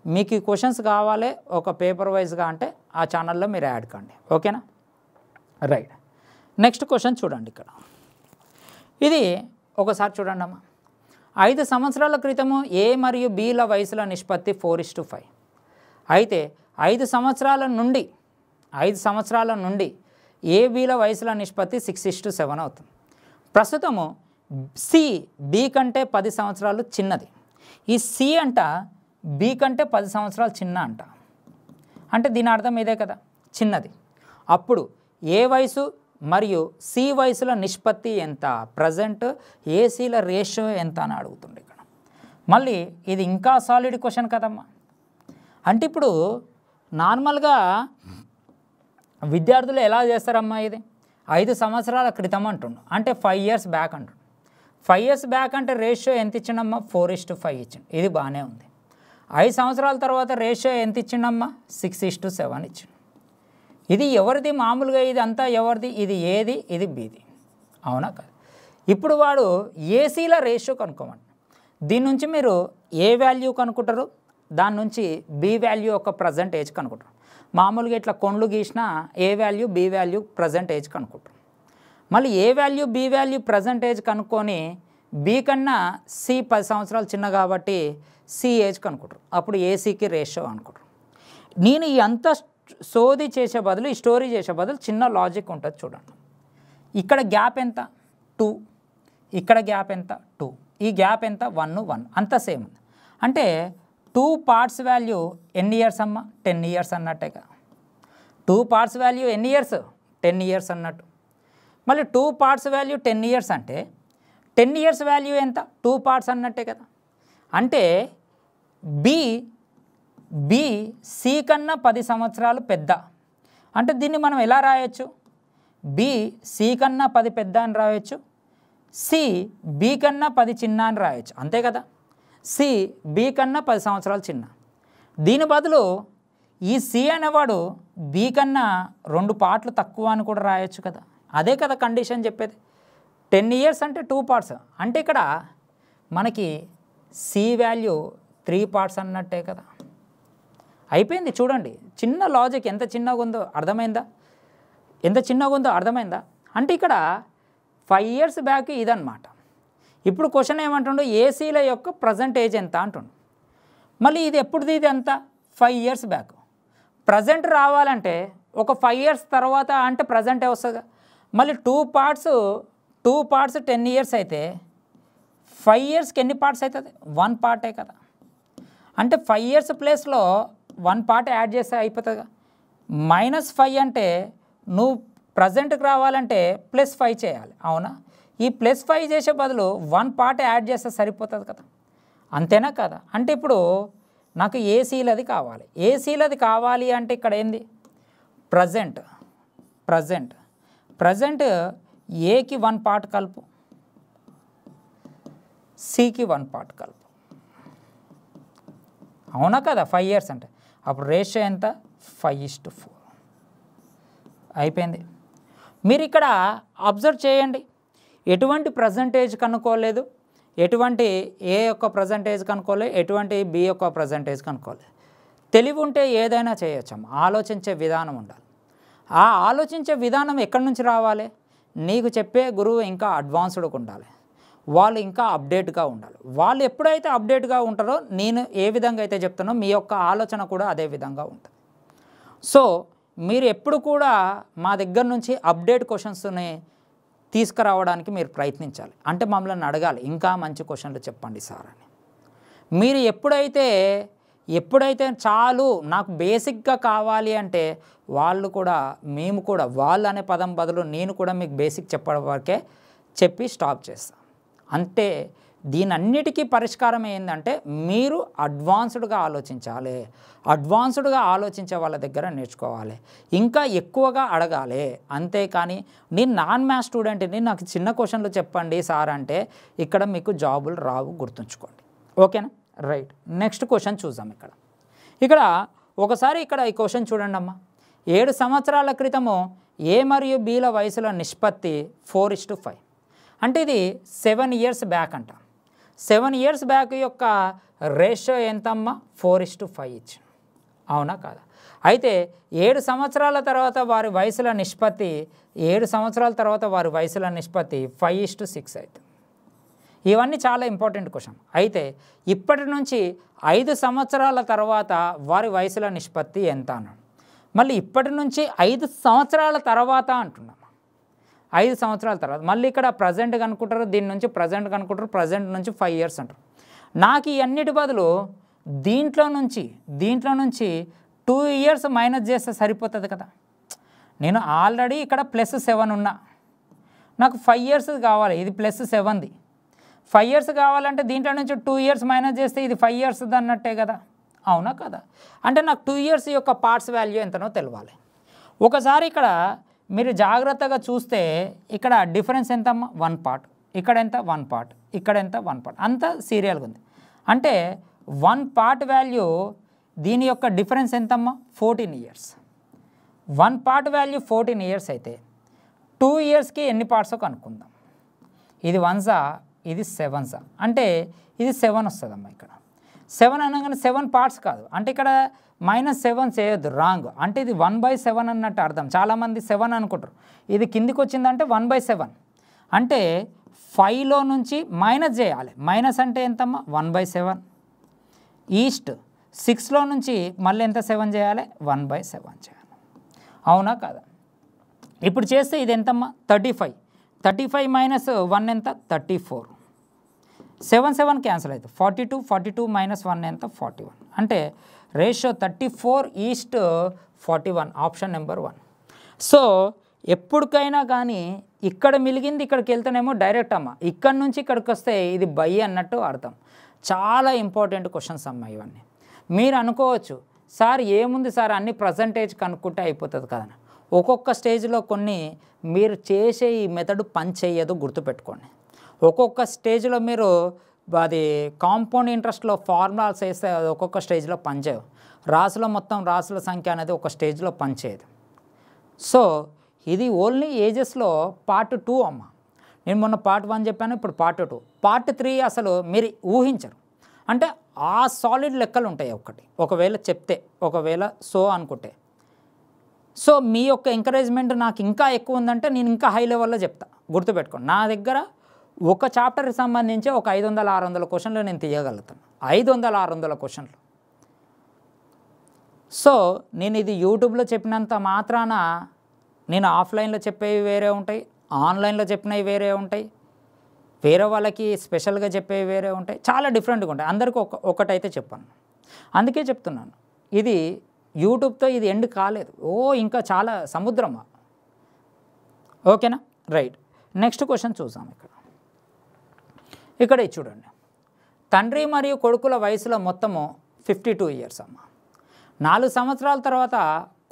మీకు ఈ క్వశ్చన్స్ కావాలి ఒక పేపర్ వైజ్గా అంటే ఆ ఛానల్లో మీరు యాడ్ కండి. ఓకేనా? రైట్. నెక్స్ట్ క్వశ్చన్ చూడండి. ఇక్కడ ఇది ఒకసారి చూడండి అమ్మా. 5 సంవత్సరాల క్రితము ఏ మరియు బీల వయసుల నిష్పత్తి 4:5. అయితే 5 సంవత్సరాల నుండి ఏ బీల వయసుల నిష్పత్తి 6:7 అవుతుంది. ప్రస్తుతము సి బి కంటే 10 సంవత్సరాలు చిన్నది. ఈ సి అంట బి కంటే 10 సంవత్సరాలు చిన్న అంట. అంటే దీని అర్థం ఇదే కదా, చిన్నది. అప్పుడు ఏ వయసు మరియు సి వయసుల నిష్పత్తి ఎంత? ప్రజెంట్ ఏసీల రేషియో ఎంత అని అడుగుతుండే ఇక్కడ. మళ్ళీ ఇది ఇంకా సాలిడ్ క్వశ్చన్ కదమ్మా. అంటే ఇప్పుడు నార్మల్గా విద్యార్థులు ఎలా చేస్తారమ్మా? ఇది 5 సంవత్సరాల క్రితం అంటుండు, అంటే 5 ఇయర్స్ బ్యాక్ అంటుండు. 5 ఇయర్స్ బ్యాక్ అంటే రేషియో ఎంత ఇచ్చిండమ్మా? 4:5 ఇచ్చిండు. ఇది బాగానే ఉంది. 5 సంవత్సరాల తర్వాత రేషియో ఎంత ఇచ్చిండమ్మా? 6:7 ఇచ్చిండు. ఇది ఎవరిది? మామూలుగా ఇది అంతా ఎవరిది? ఇది ఏది? ఇది బీది. అవునా కాదు? ఇప్పుడు వాడు ఏసీల రేషియో కనుక్కోమంట. దీని నుంచి మీరు ఏ వాల్యూ కనుక్కుంటారు, దాని నుంచి బి వాల్యూ యొక్క ప్రజెంట్ ఏజ్ కనుక్కుంటారు. మామూలుగా ఇట్లా కొండ్లు గీసిన A value B value present age కనుక్కుంటారు. మళ్ళీ A value B value present age కనుక్కొని బి కన్నా సి 10 సంవత్సరాలు చిన్న కాబట్టి సి ఏజ్ కనుక్కుంటారు. అప్పుడు ఏసీకి రేషియో అనుకుంటారు. నేను ఈ అంత సోది చేసే బదులు, ఈ స్టోరీ చేసే బదులు చిన్న లాజిక్ ఉంటుంది చూడండి. ఇక్కడ గ్యాప్ ఎంత 2, ఇక్కడ గ్యాప్ ఎంత 2, ఈ గ్యాప్ ఎంత 1 1, అంత సేమ్ ఉంది. అంటే 2 పార్ట్స్ వాల్యూ ఎన్ని ఇయర్స్ అమ్మ, 10 ఇయర్స్ అన్నట్టేగా. 2 పార్ట్స్ వాల్యూ ఎన్ని ఇయర్స్, 10 ఇయర్స్ అన్నట్టు. మళ్ళీ 2 పార్ట్స్ వాల్యూ 10 ఇయర్స్ అంటే 10 ఇయర్స్ వాల్యూ ఎంత, 2 పార్ట్స్ అన్నట్టే కదా. అంటే బి సి కన్నా 10 సంవత్సరాలు పెద్ద. అంటే దీన్ని మనం ఎలా రాయొచ్చు, బి సి కన్నా 10 పెద్ద అని రాయొచ్చు, సి బి కన్నా 10 చిన్న అని రాయొచ్చు, అంతే కదా. సి బి కన్నా 10 సంవత్సరాలు చిన్న. దీని బదులు ఈ సి అనేవాడు బి కన్నా 2 పార్ట్లు తక్కువ అని కూడా రాయొచ్చు కదా. అదే కదా కండిషన్ చెప్పేది. 10 ఇయర్స్ అంటే 2 పార్ట్స్, అంటే ఇక్కడ మనకి సి వాల్యూ 3 పార్ట్స్ అన్నట్టే కదా. అయిపోయింది చూడండి. చిన్న లాజిక్ ఎంత చిన్నగా ఉందో అర్థమైందా, ఎంత చిన్నగా ఉందో అర్థమైందా. అంటే ఇక్కడ 5 ఇయర్స్ బ్యాక్ ఇదన్నమాట. ఇప్పుడు క్వశ్చన్ ఏమంటుండో ఏసీల యొక్క ప్రజెంట్ ఏజ్ ఎంత అంటుండు. మళ్ళీ ఇది ఎప్పుడుది, ఇది అంతా 5 ఇయర్స్ బ్యాక్. ప్రజెంట్ రావాలంటే ఒక 5 ఇయర్స్ తర్వాత అంటే ప్రజెంటే వస్తుంది. మళ్ళీ 2 పార్ట్స్ 10 ఇయర్స్ అయితే 5 ఇయర్స్కి ఎన్ని పార్ట్స్ అవుతుంది, 1 పార్టే కదా. అంటే 5 ఇయర్స్ ప్లేస్లో 1 పార్ట్ యాడ్ చేస్తే అయిపోతుందిగా. -5 అంటే నువ్వు ప్రజెంట్కి రావాలంటే +5 చేయాలి, అవునా. ఈ +5 చేసే బదులు 1 పార్ట్ యాడ్ చేస్తే సరిపోతుంది కదా, అంతేనా కదా. అంటే ఇప్పుడు నాకు ఏసీలది కావాలి. ఏసీలది కావాలి అంటే ఇక్కడ ఏంది, ప్రజెంట్ ఏకి 1 పార్ట్ కలుపు, సికి 1 పార్ట్ కలుపు, అవునా కదా. 5 ఇయర్స్ అంటే అప్పుడు రేషియో ఎంత, 5:4 అయిపోయింది. మీరు ఇక్కడ అబ్జర్వ్ చేయండి, ఎటువంటి ప్రజెంటేజ్ కనుక్కోలేదు, ఎటువంటి ఏ యొక్క ప్రజెంటేజ్ కనుక్కోలేదు, ఎటువంటి బి యొక్క ప్రజెంటేజ్ కనుక్కోలేదు. తెలివి ఉంటే ఏదైనా చేయొచ్చమ్మ, ఆలోచించే విధానం ఉండాలి. ఆ ఆలోచించే విధానం ఎక్కడి నుంచి రావాలి, నీకు చెప్పే గురువు ఇంకా అడ్వాన్స్డ్గా ఉండాలి, వాళ్ళు ఇంకా అప్డేట్గా ఉండాలి. వాళ్ళు ఎప్పుడైతే అప్డేట్గా ఉంటారో నేను ఏ విధంగా అయితే చెప్తానో మీ యొక్క ఆలోచన కూడా అదే విధంగా ఉంటుంది. సో మీరు ఎప్పుడు కూడా మా దగ్గర నుంచి అప్డేట్ క్వశ్చన్స్ని తీసుకురావడానికి మీరు ప్రయత్నించాలి. అంటే మమ్మల్ని అడగాలి, ఇంకా మంచి క్వశ్చన్లు చెప్పండి సార్ అని. మీరు ఎప్పుడైతే చాలు నాకు బేసిక్గా కావాలి అంటే మేము కూడా వాళ్ళు అనే పదం బదులు నేను కూడా మీకు బేసిక్ చెప్పడం వరకే చెప్పి స్టాప్ చేస్తాను. అంటే దీనన్నిటికీ పరిష్కారం ఏంటంటే మీరు అడ్వాన్స్డ్గా ఆలోచించాలి, అడ్వాన్స్డ్గా ఆలోచించే వాళ్ళ దగ్గర నేర్చుకోవాలి, ఇంకా ఎక్కువగా అడగాలి. అంతేకాని నేను నాన్ మ్యాథ్స్ స్టూడెంట్ని నాకు చిన్న క్వశ్చన్లు చెప్పండి సార్ అంటే ఇక్కడ మీకు జాబులు రావు, గుర్తుంచుకోండి. ఓకేనా, రైట్. నెక్స్ట్ క్వశ్చన్ చూద్దాం. ఇక్కడ ఒకసారి ఇక్కడ ఈ క్వశ్చన్ చూడండి అమ్మా. 7 సంవత్సరాల క్రితము ఏ మరియు బిల వయసుల నిష్పత్తి 4:5. అంటే ఇది 7 ఇయర్స్ బ్యాక్ అంట. 7 ఇయర్స్ బ్యాక్ యొక్క రేషియో ఎంతమ్మా, 4:5 ఇచ్చి, అవునా కాదా. అయితే 7 సంవత్సరాల తర్వాత వారి వయసుల నిష్పత్తి 5:6 అవుతుంది. ఇవన్నీ చాలా ఇంపార్టెంట్ క్వశ్చన్. అయితే ఇప్పటి నుంచి 5 సంవత్సరాల తర్వాత వారి వయసుల నిష్పత్తి ఎంత అన్నాడు. మళ్ళీ ఇప్పటి నుంచి 5 సంవత్సరాల తర్వాత అంటున్నాం. 5 సంవత్సరాల తర్వాత మళ్ళీ ఇక్కడ ప్రజెంట్ కనుక్కుంటారు, దీని నుంచి ప్రజెంట్ కనుక్కుంటారు, ప్రజెంట్ నుంచి 5 ఇయర్స్ అంటారు. నాకు ఈ అన్నిటి బదులు దీంట్లో నుంచి 2 ఇయర్స్ మైనస్ చేస్తే సరిపోతుంది కదా. నేను ఆల్రెడీ ఇక్కడ +7 ఉన్నా, నాకు 5 ఇయర్స్ కావాలి, ఇది +7ది. 5 ఇయర్స్ కావాలంటే దీంట్లో నుంచి 2 ఇయర్స్ మైనస్ చేస్తే ఇది 5 ఇయర్స్ అన్నట్టే కదా, అవునా కదా. అంటే నాకు 2 ఇయర్స్ యొక్క పార్ట్స్ వాల్యూ ఎంతనో తెలవాలి. ఒకసారి ఇక్కడ మీరు జాగ్రత్తగా చూస్తే ఇక్కడ డిఫరెన్స్ ఎంతమ్మా, 1 పార్ట్, ఇక్కడ ఎంత 1 పార్ట్, ఇక్కడ ఎంత 1 పార్ట్, అంతా సీరియల్గా ఉంది. అంటే 1 పార్ట్ వాల్యూ దీని యొక్క డిఫరెన్స్ ఎంతమ్మా, 14 ఇయర్స్. 1 పార్ట్ వాల్యూ 14 ఇయర్స్ అయితే 2 ఇయర్స్కి ఎన్ని పార్ట్సో కనుక్కుందాం. ఇది 1 జా ఇది 7s అంటే ఇది 7 వస్తుందమ్మా. ఇక్కడ 7 అనగానే 7 పార్ట్స్ కాదు, అంటే ఇక్కడ -7 చేయొద్దు, రాంగ్. అంటే ఇది 1/7 అన్నట్టు అర్థం. చాలామంది 7 అనుకుంటారు, ఇది కిందికి వచ్చిందంటే 1/7 అంటే 5లో నుంచి మైనస్ చేయాలి. మైనస్ అంటే ఎంతమ్మా 1/7. ఈస్ట్ 6లో నుంచి మళ్ళీ ఎంత 7 చేయాలి 1/7 చేయాలి. అవునా కాదా? ఇప్పుడు చేస్తే ఇది ఎంతమ్మా 35. 35 - 1 ఎంత 34. 7 7 క్యాన్సిల్ అవుతుంది. 42 42 - 1 ఎంత 41. అంటే రేషియో 34:41 ఆప్షన్ నెంబర్ 1. సో ఎప్పటికైనా కానీ ఇక్కడ మిలిగింది ఇక్కడికి వెళ్తేనేమో డైరెక్ట్ అమ్మ, ఇక్కడ నుంచి ఇక్కడికి వస్తే ఇది బై అన్నట్టు అర్థం. చాలా ఇంపార్టెంట్ క్వశ్చన్స్ అమ్మ ఇవన్నీ. మీరు అనుకోవచ్చు సార్ ఏముంది సార్ అన్ని పర్సంటేజ్ కనుక్కుంటే అయిపోతుంది కదా. ఒక్కొక్క స్టేజ్లో కొన్ని మీరు చేసే ఈ మెథడ్ పని చేయదు, గుర్తుపెట్టుకోండి. ఒక్కొక్క స్టేజ్లో మీరు అది కాంపౌండ్ ఇంట్రెస్ట్లో ఫార్ములాస్ వేస్తే అది ఒక్కొక్క స్టేజ్లో పనిచేయవు. రాసుల మొత్తం రాసుల సంఖ్య అనేది ఒక స్టేజ్లో పనిచేయదు. సో ఇది ఓన్లీ ఏజెస్లో పార్ట్ 2 అమ్మ. నేను మొన్న పార్ట్ 1 చెప్పాను, ఇప్పుడు పార్ట్ 2. పార్ట్ 3 అసలు మీరు ఊహించరు. అంటే ఆ సాలిడ్ లెక్కలు ఉంటాయి ఒకటి, ఒకవేళ చెప్తే, ఒకవేళ సో అనుకుంటే. సో మీ యొక్క ఎంకరేజ్మెంట్ నాకు ఇంకా ఎక్కువ ఉందంటే నేను ఇంకా హై లెవెల్లో చెప్తా, గుర్తుపెట్టుకోండి. నా దగ్గర ఒక చాప్టర్కి సంబంధించి ఒక 500-600 క్వశ్చన్లు నేను తీయగలుగుతాను. 500-600 క్వశ్చన్లు. సో నేను ఇది యూట్యూబ్లో చెప్పినంత మాత్రాన నేను ఆఫ్లైన్లో చెప్పేవి వేరే ఉంటాయి, ఆన్లైన్లో చెప్పినవి వేరే ఉంటాయి, వేరే వాళ్ళకి స్పెషల్గా చెప్పేవి వేరే ఉంటాయి, చాలా డిఫరెంట్గా ఉంటాయి. అందరికీ ఒకటైతే చెప్పాను. అందుకే చెప్తున్నాను, ఇది యూట్యూబ్తో ఇది ఎండ్ కాలేదు. ఇంకా చాలా సముద్రమా. ఓకేనా? రైట్. నెక్స్ట్ క్వశ్చన్ చూసాం. ఇక్కడ చూడండి, తండ్రి మరియు కొడుకుల వయసులో మొత్తము 52 ఇయర్స్ అమ్మ. 4 సంవత్సరాల తర్వాత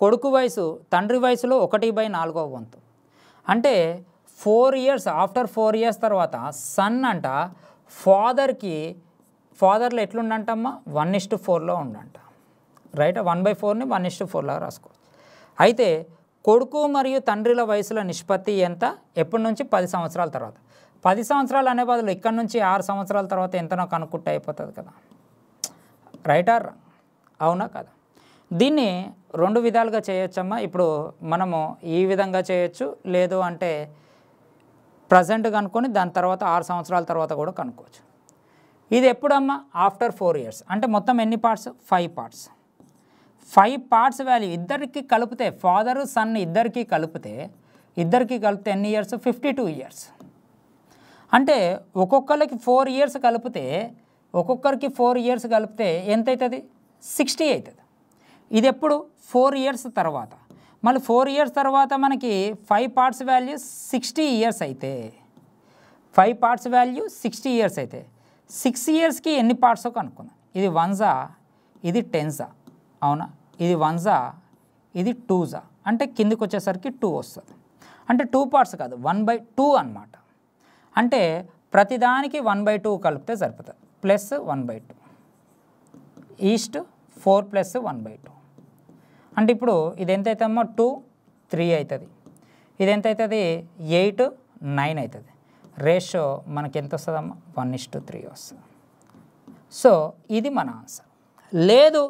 కొడుకు వయసు తండ్రి వయసులో 1/4వ వంతు. అంటే 4 ఇయర్స్, ఆఫ్టర్ 4 ఇయర్స్ తర్వాత సన్ అంట ఫాదర్లో ఎట్లుండంటమ్మా 1:4లో ఉండంట. రైట్? 1/4ని 1:4లా రాసుకోవచ్చు. అయితే కొడుకు మరియు తండ్రిల వయసుల నిష్పత్తి ఎంత? ఎప్పటి నుంచి? 10 సంవత్సరాల తర్వాత. 10 సంవత్సరాలు అనే బదులు ఇక్కడ నుంచి 6 సంవత్సరాల తర్వాత ఎంతనో కనుక్కుంటే అయిపోతుంది కదా. Right are wrong? అవునా కదా? దీన్ని 2 విధాలుగా చేయొచ్చమ్మా. ఇప్పుడు మనము ఈ విధంగా చేయొచ్చు, లేదు అంటే ప్రజెంట్ కనుక్కొని దాని తర్వాత 6 సంవత్సరాల తర్వాత కూడా కనుక్కోవచ్చు. ఇది ఎప్పుడమ్మా? After 4 years. అంటే మొత్తం ఎన్ని పార్ట్స్? 5 పార్ట్స్. 5 పార్ట్స్ వాల్యూ ఇద్దరికి కలిపితే, ఫాదరు సన్ ఇద్దరికి కలిపితే ఎన్ని ఇయర్స్? 52 ఇయర్స్. అంటే ఒక్కొక్కరికి 4 ఇయర్స్ కలిపితే, ఒక్కొక్కరికి 4 ఇయర్స్ కలిపితే ఎంత అవుతుంది? 60 అవుతుంది. ఇది ఎప్పుడు? 4 ఇయర్స్ తర్వాత. మళ్ళీ 4 ఇయర్స్ తర్వాత మనకి 5 పార్ట్స్ వాల్యూ 60 ఇయర్స్ అయితే, 5 పార్ట్స్ వాల్యూ 60 ఇయర్స్ అయితే 6 ఇయర్స్కి ఎన్ని పార్ట్స్ కనుక్కుందాం. ఇది 1జా, ఇది 10జా? అవునా? ఇది 1జా, ఇది 2జా? అంటే కిందికి వచ్చేసరికి 2 వస్తుంది. అంటే 2 పార్ట్స్ కాదు, 1/2 అన్నమాట. అంటే ప్రతిదానికి 1/2 కలిపితే సరిపోతుంది. Plus 1/2 east 4 + 1/2. అంటే ఇప్పుడు ఇది ఎంత అవుతుందమ్మా? 2 3 అవుతుంది. ఇది ఎంత అవుతుంది? 8 9 అవుతుంది. రేషియో మనకి ఎంత వస్తుందమ్మా? 1:3 వస్తుంది. సో ఇది మన ఆన్సర్. లేదు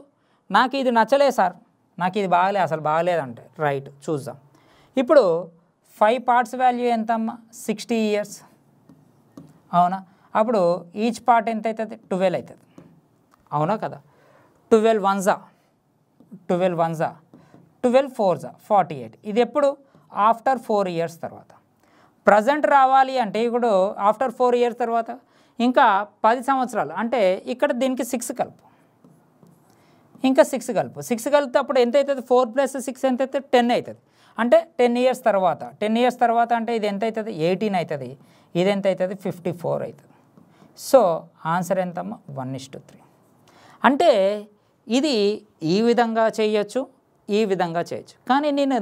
నాకు ఇది నచ్చలేదు సార్, నాకు ఇది బాగలేదు, అసలు బాగలేదంటే రైట్ చూద్దాం. ఇప్పుడు 5 పార్ట్స్ వాల్యూ ఎంతమ్మా? 60 ఇయర్స్. అవునా? అప్పుడు ఈచ్ పార్ట్ ఎంత అవుతుంది? 12 అవుతుంది. అవునా కదా? 12 1జా, 12 4జా 48. ఇది ఎప్పుడు? ఆఫ్టర్ 4 ఇయర్స్ తర్వాత. ప్రజెంట్ రావాలి అంటే ఇప్పుడు ఆఫ్టర్ 4 ఇయర్స్ తర్వాత ఇంకా 10 సంవత్సరాలు. అంటే ఇక్కడ దీనికి 6 కలుపు, ఇంకా 6 కలుపు. 6 కలిపితే అప్పుడు ఎంత అవుతుంది? 4 + 6 ఎంత అవుతుంది? 10 అవుతుంది. అంటే 10 ఇయర్స్ తర్వాత. 10 ఇయర్స్ తర్వాత అంటే ఇది ఎంత అవుతుంది? 18 అవుతుంది. ఇది ఎంత అవుతుంది? 54 అవుతుంది. సో ఆన్సర్ ఎంతమ్మా? 1:3. అంటే ఇది ఈ విధంగా చేయొచ్చు, ఈ విధంగా చేయొచ్చు. కానీ నేను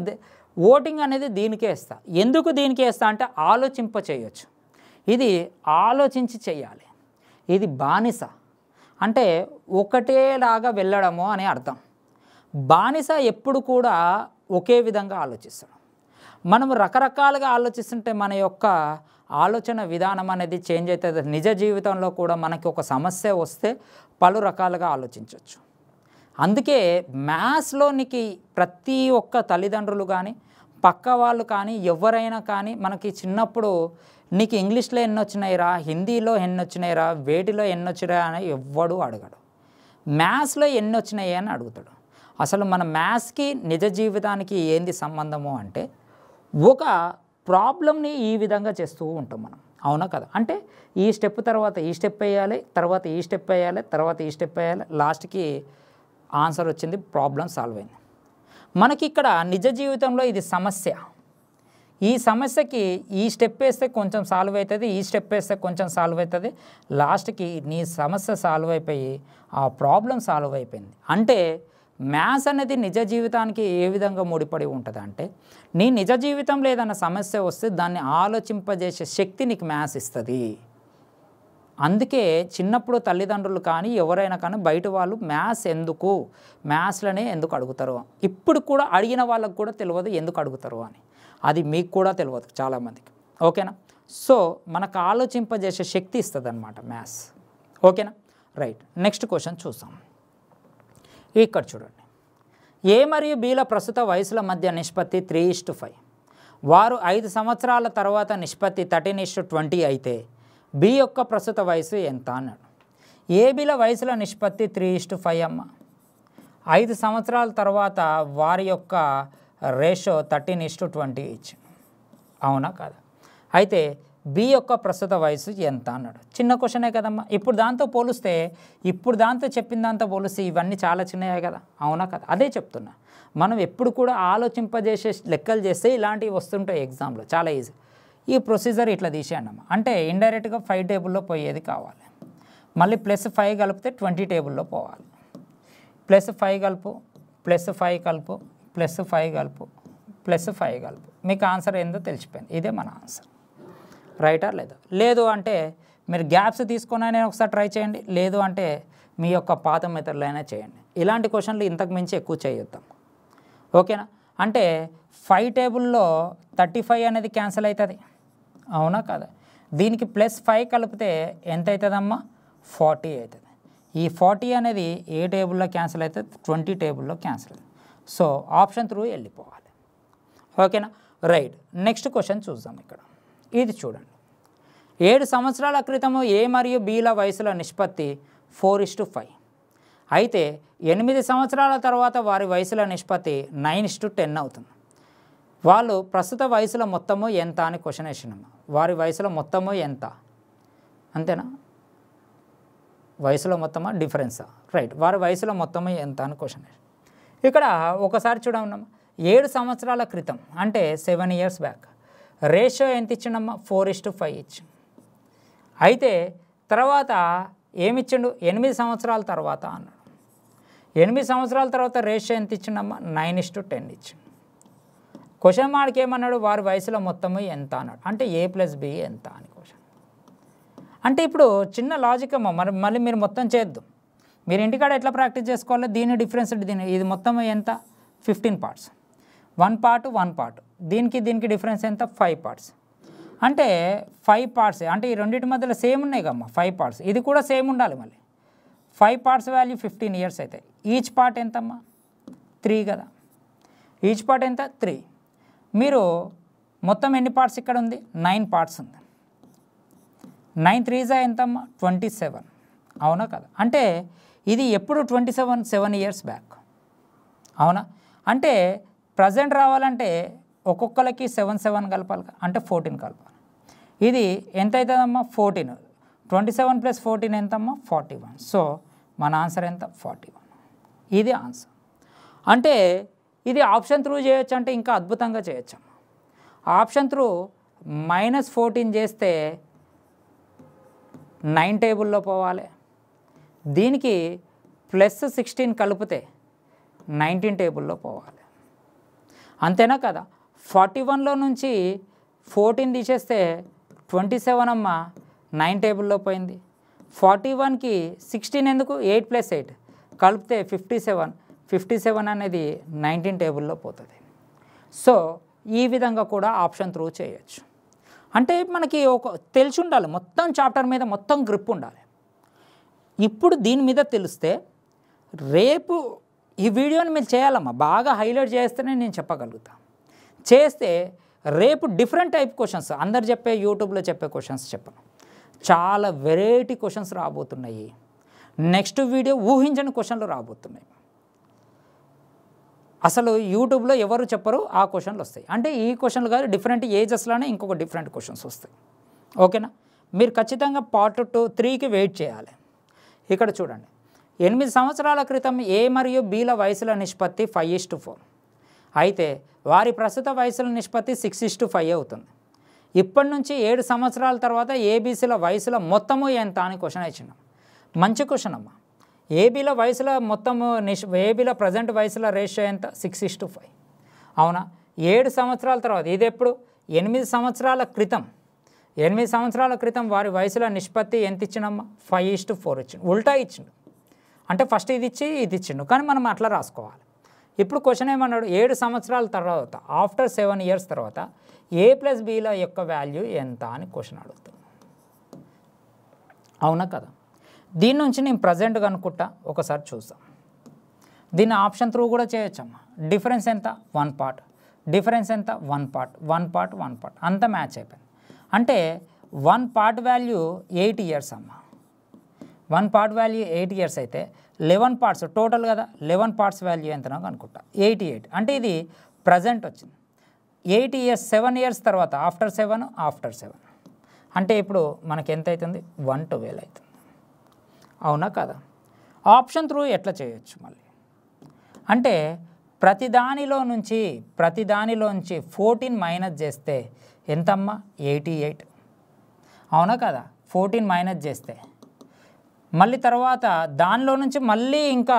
ఓటింగ్ అనేది దీనికే ఇస్తా. ఎందుకు దీనికే ఇస్తా అంటే ఆలోచింప చేయొచ్చు. ఇది ఆలోచించి చేయాలి. ఇది బానిస అంటే ఒకటేలాగా వెళ్ళడము అని అర్థం. బానిస ఎప్పుడు కూడా ఒకే విధంగా ఆలోచిస్తాడు. మనం రకరకాలుగా ఆలోచిస్తుంటే మన యొక్క ఆలోచన విధానం అనేది చేంజ్ అవుతుంది. నిజ జీవితంలో కూడా మనకి ఒక సమస్య వస్తే పలు రకాలుగా ఆలోచించవచ్చు. అందుకే మ్యాథ్స్లోనికి ప్రతి ఒక్క తల్లిదండ్రులు కానీ పక్క వాళ్ళు కానీ ఎవరైనా కానీ మనకి చిన్నప్పుడు నీకు ఇంగ్లీష్లో ఎన్ని వచ్చినాయిరా, హిందీలో ఎన్ని వచ్చినాయిరా, వేటిలో ఎన్ని వచ్చినాయి అని ఎవ్వడూ అడగడు. మ్యాథ్స్లో ఎన్ని వచ్చినాయి అని అడుగుతాడు. అసలు మన మ్యాథ్స్కి నిజ జీవితానికి ఏంది సంబంధము అంటే ఒక ప్రాబ్లమ్ని ఈ విధంగా చేస్తూ ఉంటాం మనం, అవునా కదా? అంటే ఈ స్టెప్ తర్వాత ఈ స్టెప్ వేయాలి, తర్వాత ఈ స్టెప్ వేయాలి, తర్వాత ఈ స్టెప్ వేయాలి, లాస్ట్కి ఆన్సర్ వచ్చింది, ప్రాబ్లం సాల్వ్ అయింది. మనకి ఇక్కడ నిజ జీవితంలో ఇది సమస్య. ఈ సమస్యకి ఈ స్టెప్ వేస్తే కొంచెం సాల్వ్ అవుతుంది, ఈ స్టెప్ వేస్తే కొంచెం సాల్వ్ అవుతుంది, లాస్ట్కి నీ సమస్య సాల్వ్ అయిపోయి ఆ ప్రాబ్లం సాల్వ్ అయిపోయింది. అంటే మ్యాథ్స్ అనేది నిజ జీవితానికి ఏ విధంగా ముడిపడి ఉంటుంది అంటే నీ నిజ జీవితంలో ఏదైనా సమస్య వస్తే దాన్ని ఆలోచింపజేసే శక్తి నీకు మ్యాథ్స్ ఇస్తుంది. అందుకే చిన్నప్పుడు తల్లిదండ్రులు కానీ ఎవరైనా కానీ బయట వాళ్ళు మ్యాథ్స్ ఎందుకు, మ్యాథ్స్లోనే ఎందుకు అడుగుతారు, ఇప్పుడు కూడా అడిగిన వాళ్ళకు కూడా తెలియదు ఎందుకు అడుగుతారు అని. అది మీకు కూడా తెలియదు చాలామందికి. ఓకేనా? సో మనకు ఆలోచింపజేసే శక్తి ఇస్తుంది అన్నమాట మ్యాథ్స్. ఓకేనా? రైట్. నెక్స్ట్ క్వశ్చన్ చూద్దాం. ఇక్కడ చూడండి. ఏ మరియు బిల ప్రస్తుత వయసుల మధ్య నిష్పత్తి 3:5. వారు 5 సంవత్సరాల తర్వాత నిష్పత్తి 13:20 అయితే బి యొక్క ప్రస్తుత వయసు ఎంత అన్నాడు. ఏ బిల వయసుల నిష్పత్తి 3:5 అమ్మ. 5 సంవత్సరాల తర్వాత వారి యొక్క రేషియో 13:20 ఇచ్చింది, అవునా కాదా? అయితే బి యొక్క ప్రస్తుత వయసు ఎంత అన్నాడు. చిన్న క్వశ్చనే కదమ్మా. ఇప్పుడు దాంతో పోలిస్తే, ఇప్పుడు దాంతో చెప్పిన దాంతో పోలిస్తే ఇవన్నీ చాలా చిన్నయే కదా, అవునా కదా? అదే చెప్తున్నా, మనం ఎప్పుడు కూడా ఆలోచింపజేసే లెక్కలు చేస్తే ఇలాంటివి వస్తుంటాయి ఎగ్జామ్లో, చాలా ఈజీ. ఈ ప్రొసీజర్ ఇట్లా తీసేయండి అమ్మ. అంటే ఇండైరెక్ట్గా 5 టేబుల్లో పోయేది కావాలి, మళ్ళీ +5 కలిపితే 20 టేబుల్లో పోవాలి. +5 కలుపు, +5 కలుపు, +5 కలుపు, +5 కలుపు, మీకు ఆన్సర్ ఏందో తెలిసిపోయింది. ఇదే మన ఆన్సర్. రైటా లేదా? లేదు అంటే మీరు గ్యాప్స్ తీసుకొని ఒకసారి ట్రై చేయండి, లేదు అంటే మీ యొక్క పాత మెథడ్లో అయినా చేయండి. ఇలాంటి క్వశ్చన్లు ఇంతకు మించి ఎక్కువ చేయొద్దాం. ఓకేనా? అంటే 5 టేబుల్లో 35 అనేది క్యాన్సిల్ అవుతుంది, అవునా కదా? దీనికి +5 కలిపితే ఎంత అవుతుందమ్మా? 40 అవుతుంది. ఈ 40 అనేది ఏ టేబుల్లో క్యాన్సిల్ అవుతుంది? 20 టేబుల్లో క్యాన్సిల్ అవుతుంది. సో ఆప్షన్ త్రూ వెళ్ళిపోవాలి. ఓకేనా? రైట్. నెక్స్ట్ క్వశ్చన్ చూద్దాం. ఇక్కడ ఇది చూడండి. 7 సంవత్సరాల క్రితము ఏ మరియు బిల వయసుల నిష్పత్తి 4:5 అయితే 8 సంవత్సరాల తర్వాత వారి వయసుల నిష్పత్తి 9:10 అవుతుంది. వాళ్ళు ప్రస్తుత వయసుల మొత్తము ఎంత అని క్వశ్చన్ వేసినాము. వారి వయసుల మొత్తము ఎంత, అంతేనా? వయసులో మొత్తమా డిఫరెన్సా? రైట్. వారి వయసులో మొత్తము ఎంత అని క్వశ్చన్ వేసి ఇక్కడ ఒకసారి చూడమన్నాము. 7 సంవత్సరాల క్రితం అంటే 7 years బ్యాక్ రేషియో ఎంత ఇచ్చిండమ్మా? 4:5 ఇచ్చిండు. అయితే తర్వాత ఏమిచ్చిండు? 8 సంవత్సరాల తర్వాత అన్నాడు. 8 సంవత్సరాల తర్వాత రేషియో ఎంత ఇచ్చిండమ్మా? 9:10 ఇచ్చిండు. క్వశ్చన్ మార్క్ ఏమన్నాడు? వారి వయసులో మొత్తము ఎంత అన్నాడు. అంటే A+B ఎంత అని క్వశ్చన్. అంటే ఇప్పుడు చిన్న లాజిక్ అమ్మ, మళ్ళీ మీరు మొత్తం చేద్దాం. మీరు ఇంటికాడ ఎట్లా ప్రాక్టీస్ చేసుకోవాలి? దీని డిఫరెన్స్ ఇది మొత్తం ఎంత? 15 parts. 1 part 1 part. దీనికి డిఫరెన్స్ ఎంత? 5 parts. అంటే 5 parts అంటే ఈ రెండింటి మధ్యలో సేమ్ ఉన్నాయి కమ్మా, 5 parts. ఇది కూడా సేమ్ ఉండాలి. మళ్ళీ 5 parts వాల్యూ 15 years అవుతాయి. ఈచ్ పార్ట్ ఎంతమ్మా? 3 కదా. ఈచ్ పార్ట్ ఎంత? 3. మీరు మొత్తం ఎన్ని పార్ట్స్ ఇక్కడ ఉంది? 9 parts ఉంది. 9 3s ఎంతమ్మా? 27, అవునా కదా? అంటే ఇది ఎప్పుడు 7 years బ్యాక్, అవునా? అంటే ప్రజెంట్ రావాలంటే ఒక్కొక్కరికి 7 కలపాలి, అంటే 14 కలపాలి. ఇది ఎంత అవుతుందమ్మా? 14. 27 + 14 ఎంతమ్మా? 41. సో మన ఆన్సర్ ఎంత? 41. ఇది ఆన్సర్. అంటే ఇది ఆప్షన్ త్రూ చేయొచ్చు అంటే ఇంకా అద్భుతంగా చేయొచ్చు. ఆప్షన్ త్రూ -14 చేస్తే 9 టేబుల్లో పోవాలి. దీనికి +16 కలిపితే 19 టేబుల్లో పోవాలి, అంతేనా కదా? 41లో నుంచి 14 తీసేస్తే 27 అమ్మ 9 టేబుల్లో పోయింది. 41కి 16 ఎందుకు? 8 + 8 కలిపితే 57. 57 అనేది 19 టేబుల్లో పోతుంది. సో ఈ విధంగా కూడా ఆప్షన్ త్రూ చేయొచ్చు. అంటే మనకి ఒక తెలిసి ఉండాలి, మొత్తం చాప్టర్ మీద మొత్తం గ్రిప్ ఉండాలి. ఇప్పుడు దీని మీద తెలిస్తే రేపు ఈ వీడియోని మీరు చేయాలమ్మా, బాగా హైలైట్ చేస్తేనే నేను చెప్పగలుగుతా. చేస్తే రేపు డిఫరెంట్ టైప్ క్వశ్చన్స్, అందరు చెప్పే యూట్యూబ్లో చెప్పే క్వశ్చన్స్ చెప్పను, చాలా వెరైటీ క్వశ్చన్స్ రాబోతున్నాయి. నెక్స్ట్ వీడియో ఊహించని క్వశ్చన్లు రాబోతున్నాయి. అసలు యూట్యూబ్లో ఎవరు చెప్పరు ఆ క్వశ్చన్లు వస్తాయి. అంటే ఈ క్వశ్చన్లు కాదు, డిఫరెంట్ ఏజెస్లోనే ఇంకొక డిఫరెంట్ క్వశ్చన్స్ వస్తాయి. ఓకేనా? మీరు ఖచ్చితంగా పార్ట్ 2, 3కి వెయిట్ చేయాలి. ఇక్కడ చూడండి, 8 సంవత్సరాల క్రితం ఏ మరియు బీల వయసుల నిష్పత్తి 5:4. అయితే వారి ప్రస్తుత వయసుల నిష్పత్తి 6:5 అవుతుంది. ఇప్పటి నుంచి 7 సంవత్సరాల తర్వాత ఏబీసీల వయసుల మొత్తము ఎంత అని క్వశ్చన్ ఇచ్చినాం. మంచి క్వశ్చన్ అమ్మా. ఏబీల వయసుల మొత్తము ఏబీల ప్రజెంట్ వయసుల రేషియో ఎంత? 6:5. అవునా? 7 సంవత్సరాల తర్వాత, ఇది ఎప్పుడు? 8 సంవత్సరాల క్రితం. 8 సంవత్సరాల క్రితం వారి వయసుల నిష్పత్తి ఎంత ఇచ్చినమ్మా? 5:4 ఇచ్చిండు. ఉల్టా ఇచ్చిండు. అంటే ఫస్ట్ ఇది ఇచ్చి ఇది ఇచ్చిండు, కానీ మనం అట్లా రాసుకోవాలి. ఇప్పుడు క్వశ్చన్ ఏమన్నాడు? 7 సంవత్సరాల తర్వాత, ఆఫ్టర్ 7 ఇయర్స్ తర్వాత ఏ ప్లస్ బీల యొక్క వాల్యూ ఎంత అని క్వశ్చన్ అడుగుతుంది. అవునా కదా? దీని నుంచి నేను ప్రజెంట్ కనుక్కుంటా, ఒకసారి చూద్దాం. దీన్ని ఆప్షన్ త్రూ కూడా చేయొచ్చమ్మా. డిఫరెన్స్ ఎంత? 1 పార్ట్. డిఫరెన్స్ ఎంత? 1 పార్ట్. 1 పార్ట్ 1 పార్ట్ అంతా మ్యాచ్ అయిపోయింది. అంటే 1 పార్ట్ వాల్యూ 8 ఇయర్స్ అమ్మా. 1 పార్ట్ వాల్యూ 8 ఇయర్స్ అయితే 11 పార్ట్స్ టోటల్ కదా, 11 పార్ట్స్ వాల్యూ ఎంతనో అనుకుంటా, 88. అంటే ఇది ప్రజెంట్ వచ్చింది. 8 ఇయర్స్, 7 ఇయర్స్ తర్వాత, ఆఫ్టర్ 7. అంటే ఇప్పుడు మనకి ఎంత అవుతుంది? 112 అవుతుంది. అవునా కదా? ఆప్షన్ త్రూ ఎట్లా చేయొచ్చు మళ్ళీ అంటే ప్రతిదానిలోంచి 14 మైనస్ చేస్తే ఎంతమ్మా? 88. అవునా కదా? 14 మైనస్ చేస్తే మళ్ళీ తర్వాత దానిలో నుంచి మళ్ళీ ఇంకా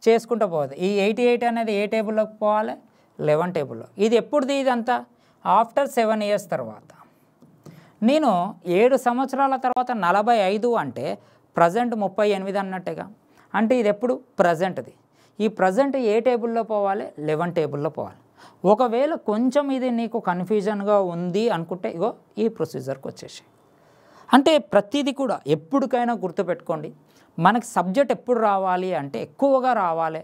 చేసుకుంటూ పోదు. ఈ 88 అనేది ఏ టేబుల్లోకి పోవాలి? 11 టేబుల్లో. ఇది ఎప్పుడుది? ఇదంతా ఆఫ్టర్ 7 ఇయర్స్ తర్వాత. నేను 7 సంవత్సరాల తర్వాత 45 అంటే ప్రజెంట్ 38 అన్నట్టుగా. అంటే ఇది ఎప్పుడు? ప్రజెంట్ది. ఈ ప్రజెంట్ ఏ టేబుల్లో పోవాలి? 11 టేబుల్లో పోవాలి. ఒకవేళ కొంచెం ఇది నీకు కన్ఫ్యూజన్గా ఉంది అనుకుంటే ఇగో ఈ ప్రొసీజర్కి వచ్చేసి. అంటే ప్రతిదీ కూడా ఎప్పటికైనా గుర్తుపెట్టుకోండి, మనకి సబ్జెక్ట్ ఎప్పుడు రావాలి అంటే ఎక్కువగా రావాలి,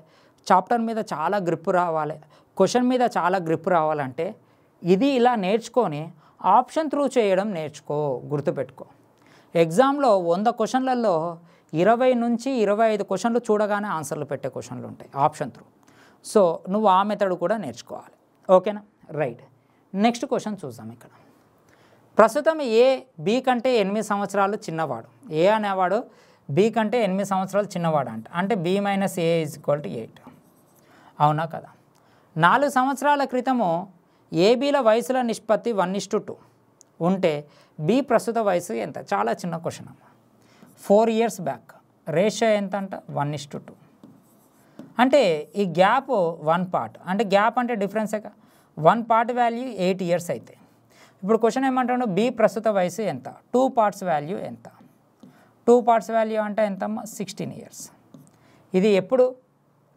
చాప్టర్ మీద చాలా గ్రిప్ రావాలి, క్వశ్చన్ మీద చాలా గ్రిప్ రావాలంటే ఇది ఇలా నేర్చుకొని ఆప్షన్ త్రూ చేయడం నేర్చుకో, గుర్తుపెట్టుకో. ఎగ్జామ్లో 100 క్వశ్చన్లలో 20 నుంచి 25 క్వశ్చన్లు చూడగానే ఆన్సర్లు పెట్టే క్వశ్చన్లు ఉంటాయి ఆప్షన్ త్రూ. సో నువ్వు ఆ మెథడ్ కూడా నేర్చుకోవాలి. ఓకేనా? రైట్. నెక్స్ట్ క్వశ్చన్ చూద్దాం. ఇక్కడ ప్రస్తుతం ఏ బి కంటే 8 సంవత్సరాలు చిన్నవాడు. ఏ అనేవాడు బి కంటే 8 సంవత్సరాలు చిన్నవాడు అంటే B minus A is equal to 8. అవునా కదా? 4 సంవత్సరాల క్రితము ఏబీల వయసుల నిష్పత్తి 1:2 ఉంటే బి ప్రస్తుత వయసు ఎంత? చాలా చిన్న క్వశ్చన్ అమ్మ. 4 ఇయర్స్ బ్యాక్ రేషియో ఎంత అంట? 1:2. అంటే ఈ గ్యాప్ 1 పార్ట్, అంటే గ్యాప్ అంటే డిఫరెన్సేగా. 1 పార్ట్ వాల్యూ 8 ఇయర్స్ అయితే ఇప్పుడు క్వశ్చన్ ఏమంటాడు? బి ప్రస్తుత వయసు ఎంత? 2 పార్ట్స్ వాల్యూ ఎంత? 2 పార్ట్స్ వాల్యూ అంటే ఎంతమ్మా? 16 ఇయర్స్. ఇది ఎప్పుడు?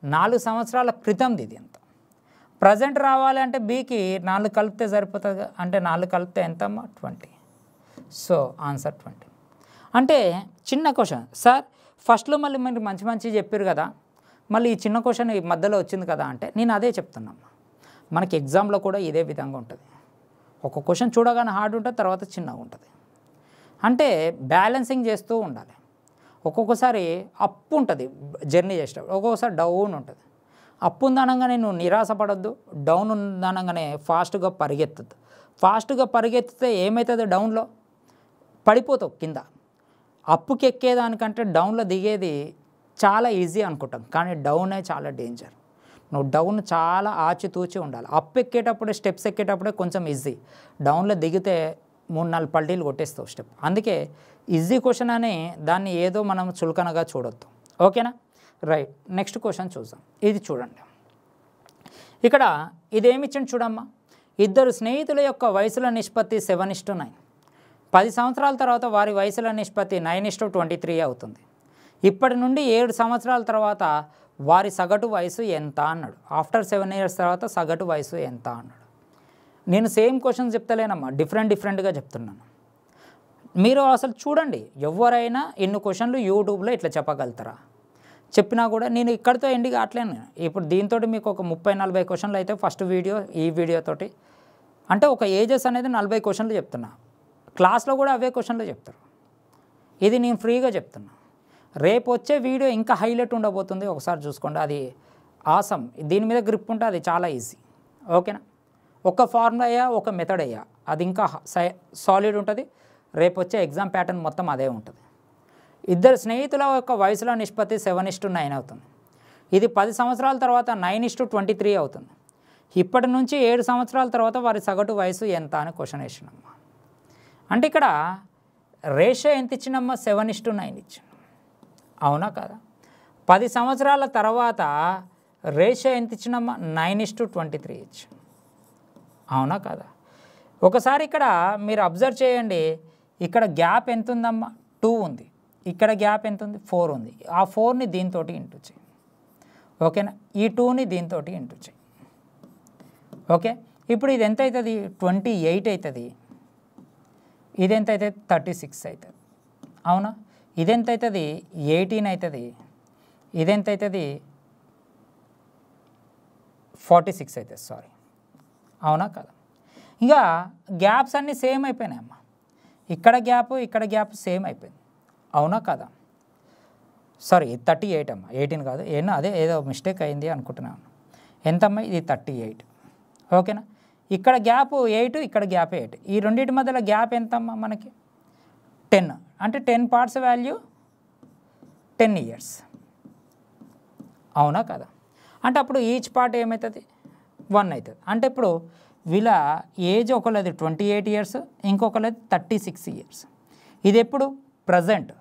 4 సంవత్సరాల క్రితంది. ఇది ఎంత? ప్రజెంట్ రావాలి అంటే బీకి 4 కలిపితే సరిపోతుంది. అంటే 4 కలిపితే ఎంతమ్మా? 20. So answer 20. అంటే చిన్న క్వశ్చన్ సార్, ఫస్ట్లో మళ్ళీ మీరు మంచి చెప్పారు కదా, మళ్ళీ ఈ చిన్న క్వశ్చన్ ఈ మధ్యలో వచ్చింది కదా అంటే నేను అదే చెప్తున్నామ్మా. మనకి ఎగ్జామ్లో కూడా ఇదే విధంగా ఉంటుంది. ఒక క్వశ్చన్ చూడగానే హార్డ్ ఉంటుంది, తర్వాత చిన్నగా ఉంటుంది. అంటే బ్యాలెన్సింగ్ చేస్తూ ఉండాలి. ఒక్కొక్కసారి అప్ ఉంటుంది జర్నీ చేసేటప్పుడు, ఒక్కొక్కసారి డౌన్ ఉంటుంది. అప్ ఉందనగానే నువ్వు నిరాశపడద్దు, డౌన్ ఉందనగానే ఫాస్ట్గా పరిగెత్తద్దు. ఫాస్ట్గా పరిగెత్తితే ఏమవుతుంది? డౌన్లో పడిపోతావు కింద. అప్పుకి ఎక్కేదానికంటే డౌన్లో దిగేది చాలా ఈజీ అనుకుంటాం, కానీ డౌనే చాలా డేంజర్. నువ్వు డౌన్ చాలా ఆచితూచి ఉండాలి. అప్ ఎక్కేటప్పుడే, స్టెప్స్ ఎక్కేటప్పుడే కొంచెం ఈజీ, డౌన్లో దిగితే 3-4 పల్టీలు కొట్టేస్తావు స్టెప్. అందుకే ఈజీ క్వశ్చన్ అని దాన్ని ఏదో మనం చులకనగా చూడొద్దు. ఓకేనా? రైట్. నెక్స్ట్ క్వశ్చన్ చూద్దాం. ఇది చూడండి. ఇక్కడ ఇదేమిచ్చింది చూడమ్మా. 2 స్నేహితుల యొక్క వయసుల నిష్పత్తి 7:9. 10 సంవత్సరాల తర్వాత వారి వయసుల నిష్పత్తి 9:23 అవుతుంది. ఇప్పటి నుండి 7 సంవత్సరాల తర్వాత వారి సగటు వయసు ఎంత అన్నాడు. ఆఫ్టర్ 7 ఇయర్స్ తర్వాత సగటు వయసు ఎంత అన్నాడు. నేను సేమ్ క్వశ్చన్స్ చెప్తలేనమ్మా, డిఫరెంట్గా చెప్తున్నాను. మీరు అసలు చూడండి, ఎవరైనా ఎన్ని క్వశ్చన్లు యూట్యూబ్లో ఇట్లా చెప్పగలుగుతారా? చెప్పినా కూడా నేను ఇక్కడితో ఎండి కావట్లేను. ఇప్పుడు దీంతో మీకు ఒక 30-40 క్వశ్చన్లు అయితే ఫస్ట్ వీడియో, ఈ వీడియోతోటి అంటే ఒక ఏజెస్ అనేది 40 క్వశ్చన్లు చెప్తున్నా. క్లాస్లో కూడా అవే క్వశ్చన్లు చెప్తారు. ఇది నేను ఫ్రీగా చెప్తున్నా. రేపు వచ్చే వీడియో ఇంకా హైలైట్ ఉండబోతుంది, ఒకసారి చూసుకోండి. అది ఆసమ్. దీని మీద గ్రిప్ ఉంటే అది చాలా ఈజీ. ఓకేనా? ఒక ఫార్ములా అయ్యా, ఒక మెథడ్ అయ్యా, అది ఇంకా సాలిడ్ ఉంటుంది. రేపు వచ్చే ఎగ్జామ్ ప్యాటర్న్ మొత్తం అదే ఉంటుంది. ఇద్దరు స్నేహితుల యొక్క వయసులో నిష్పత్తి 7:9 అవుతుంది. ఇది 10 సంవత్సరాల తర్వాత 9:23 అవుతుంది. ఇప్పటి నుంచి 7 సంవత్సరాల తర్వాత వారి సగటు వయసు ఎంత అని క్వశ్చన్ వేసినమ్మా. అంటే ఇక్కడ రేషియో ఎంత ఇచ్చినమ్మా? 7:9 ఇచ్చిండు. అవునా కదా? 10 సంవత్సరాల తర్వాత రేషియో ఎంత ఇచ్చినమ్మా? 9:23 ఇచ్చిండు. అవునా కదా? ఒకసారి ఇక్కడ మీరు అబ్జర్వ్ చేయండి, ఇక్కడ గ్యాప్ ఎంత ఉందమ్మా? 2 ఉంది. ఇక్కడ గ్యాప్ ఎంత ఉంది? 4 ఉంది. ఆ 4ని దీంతో ఇంటూ చేయి. ఓకేనా? ఈ 2ని దీంతో ఇంటూ చేయి. ఓకే, ఇప్పుడు ఇది ఎంత అవుతుంది? 28 అవుతుంది. ఇది ఎంత అవుతుంది? 36 అవుతుంది. అవునా? ఇదెంత అవుతుంది? 18 అవుతుంది. ఇదెంత అవుతుంది? 46 అవుతుంది. సారీ, అవునా కదా? ఇంకా గ్యాప్స్ అన్నీ సేమ్ అయిపోయినాయమ్మా. ఇక్కడ గ్యాప్ సేమ్ అయిపోయింది. అవునా కదా? సారీ, 38 అమ్మా, 18 కాదు. అదే ఏదో మిస్టేక్ అయింది అనుకుంటున్నాను. ఎంతమ్మా? ఇది 38. ఓకేనా? ఇక్కడ గ్యాప్ 8, ఇక్కడ గ్యాప్ 8. ఈ రెండింటి మధ్యలో గ్యాప్ ఎంతమ్మా మనకి? 10. అంటే 10 పార్ట్స్ వాల్యూ 10 ఇయర్స్. అవునా కదా? అంటే అప్పుడు ఈచ్ పార్ట్ ఏమవుతుంది? 1 అవుతుంది. అంటే ఇప్పుడు వీళ్ళ ఏజ్ ఒకళ్ళది 28 ఇయర్స్, ఇంకొకళ్ళది 36 ఇయర్స్. ఇది ఎప్పుడు? ప్రజెంట్.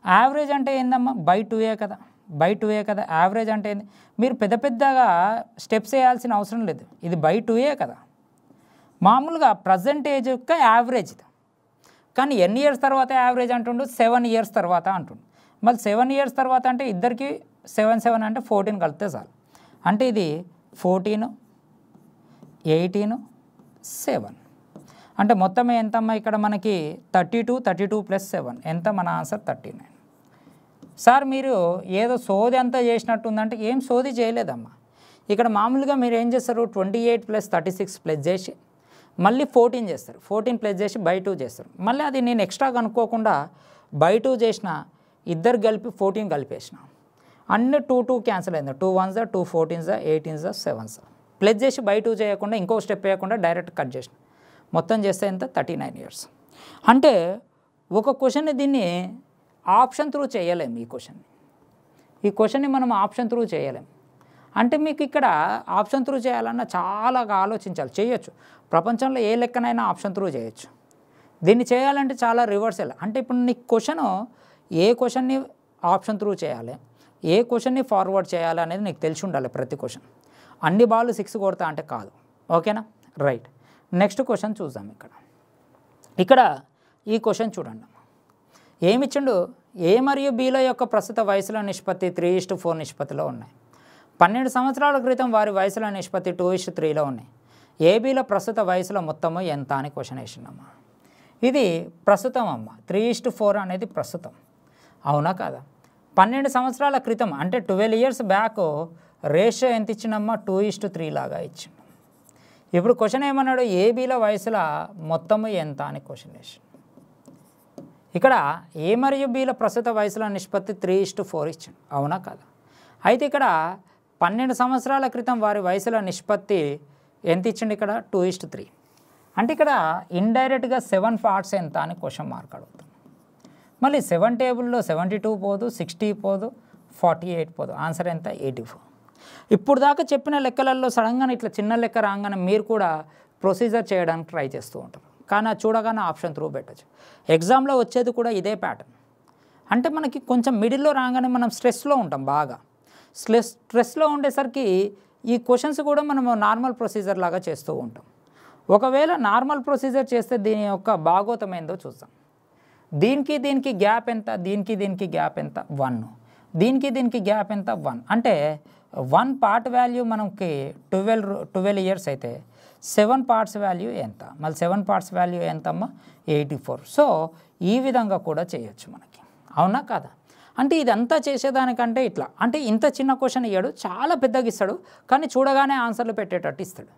యావరేజ్ అంటే ఏందమ్మా? బై 2ఏ కదా, బై 2ఏ కదా. యావరేజ్ అంటే ఏంది? మీరు పెద్దగా స్టెప్స్ వేయాల్సిన అవసరం లేదు. ఇది బై 2ఏ కదా. మామూలుగా ప్రజెంట్ ఏజ్ యొక్క యావరేజ్ ఇది. కానీ ఎన్ని ఇయర్స్ తర్వాత యావరేజ్ అంటుండు? 7 ఇయర్స్ తర్వాత అంటుండు. మళ్ళీ 7 ఇయర్స్ తర్వాత అంటే ఇద్దరికి 7 అంటే 14 కలిపితే చాలు. అంటే ఇది 14, 18, 7. అంటే మొత్తం ఎంతమ్మా ఇక్కడ మనకి? 32 ప్లస్ 7 ఎంత? మన ఆన్సర్ 39. సార్ మీరు ఏదో సోది అంతా చేసినట్టుందంటే ఏం సోది చేయలేదమ్మా. ఇక్కడ మామూలుగా మీరు ఏం చేస్తారు? 28 ప్లస్ 36 ప్లస్ చేసి మళ్ళీ 14 చేస్తారు. 14 ప్లస్ చేసి బై 2 చేస్తారు. మళ్ళీ అది నేను ఎక్స్ట్రా కనుక్కోకుండా బై 2 చేసిన, ఇద్దరు కలిపి 14 కలిపేసిన. అన్నీ 2 క్యాన్సిల్ అయింది. 2 1s, 2 14s, 18s, 7s. Plus చేసి బై 2 చేయకుండా, ఇంకో స్టెప్ వేయకుండా డైరెక్ట్ కట్ చేసిన. మొత్తం చేస్తే ఎంత? 39 ఇయర్స్. అంటే ఒక క్వశ్చన్ని దీన్ని ఆప్షన్ త్రూ చేయలేము. ఈ క్వశ్చన్ని మనం ఆప్షన్ త్రూ చేయలేము. అంటే మీకు ఇక్కడ ఆప్షన్ త్రూ చేయాలన్నా చాలా ఆలోచించాలి. చేయొచ్చు, ప్రపంచంలో ఏ లెక్కనైనా ఆప్షన్ త్రూ చేయొచ్చు. దీన్ని చేయాలంటే చాలా రివర్సల్. అంటే ఇప్పుడు నీకు క్వశ్చను ఏ క్వశ్చన్ని ఆప్షన్ త్రూ చేయాలి, ఏ క్వశ్చన్ని ఫార్వర్డ్ చేయాలి అనేది నీకు తెలిసి ఉండాలి. ప్రతి క్వశ్చన్ అన్ని బాల్ 6 కొడతా అంటే కాదు. ఓకేనా? రైట్. నెక్స్ట్ క్వశ్చన్ చూద్దాం. ఇక్కడ ఈ క్వశ్చన్ చూడండి. ఏమిచ్చిండు? ఏ మరియు బీల యొక్క ప్రస్తుత వయసుల నిష్పత్తి 3:4 నిష్పత్తిలో ఉన్నాయి. 12 సంవత్సరాల క్రితం వారి వయసుల నిష్పత్తి 2:3లో ఉన్నాయి. ఏబీల ప్రస్తుత వయసుల మొత్తము ఎంత అని క్వశ్చన్ వేసిందమ్మా. ఇది ప్రస్తుతం అమ్మ. 3:4 అనేది ప్రస్తుతం. అవునా కాదా? 12 సంవత్సరాల క్రితం అంటే 12 ఇయర్స్ బ్యాక్ రేషియో ఎంత ఇచ్చిందమ్మా? 2:3 లాగా ఇచ్చిండు. ఇప్పుడు క్వశ్చన్ ఏమన్నాడు? ఏబీల వయసుల మొత్తము ఎంత అని క్వశ్చన్ వేసిండు. ఇక్కడ ఏ మరియు బీల ప్రస్తుత వయసుల నిష్పత్తి 3:4 ఇచ్చిండు. అవునా కాదా? అయితే ఇక్కడ 12 సంవత్సరాల క్రితం వారి వయసుల నిష్పత్తి ఎంత ఇచ్చిండు? ఇక్కడ 2:3. అంటే ఇక్కడ ఇండైరెక్ట్గా 7 పార్ట్స్ ఎంత అని క్వశ్చన్ మార్క్ అడుగుతాం. మళ్ళీ 7 టేబుల్లో 72 పోదు, 60 పోదు, 48 పోదు. ఆన్సర్ ఎంత? 84. ఇప్పుడు దాకా చెప్పిన లెక్కలలో సడన్గా ఇట్లా చిన్న లెక్క రాగానే మీరు కూడా ప్రొసీజర్ చేయడానికి ట్రై చేస్తూ ఉంటారు. కానీ చూడగానే ఆప్షన్ త్రూ పెట్టచ్చు. ఎగ్జామ్లో వచ్చేది కూడా ఇదే ప్యాటర్న్. అంటే మనకి కొంచెం మిడిల్లో రాగానే మనం స్ట్రెస్లో ఉంటాం. బాగా స్ట్రెస్లో ఉండేసరికి ఈ క్వశ్చన్స్ కూడా మనం నార్మల్ ప్రొసీజర్ లాగా చేస్తూ ఉంటాం. ఒకవేళ నార్మల్ ప్రొసీజర్ చేస్తే దీని యొక్క భాగోతం ఏందో చూద్దాం. దీనికి గ్యాప్ ఎంత? దీనికి గ్యాప్ ఎంత? 1. దీనికి గ్యాప్ ఎంత? 1. అంటే 1 పార్ట్ వాల్యూ మనకి 12 ఇయర్స్ అయితే 7 పార్ట్స్ వాల్యూ ఎంత, మళ్ళీ 7 పార్ట్స్ వాల్యూ ఎంతమ్మా 84. సో ఈ విధంగా కూడా చేయొచ్చు మనకి, అవునా కాదా? అంటే ఇదంతా చేసేదానికంటే ఇట్లా అంటే ఇంత చిన్న క్వశ్చన్ ఇయ్యాడు, చాలా పెద్దగా ఇస్తాడు, కానీ చూడగానే ఆన్సర్లు పెట్టేటట్టు ఇస్తాడు.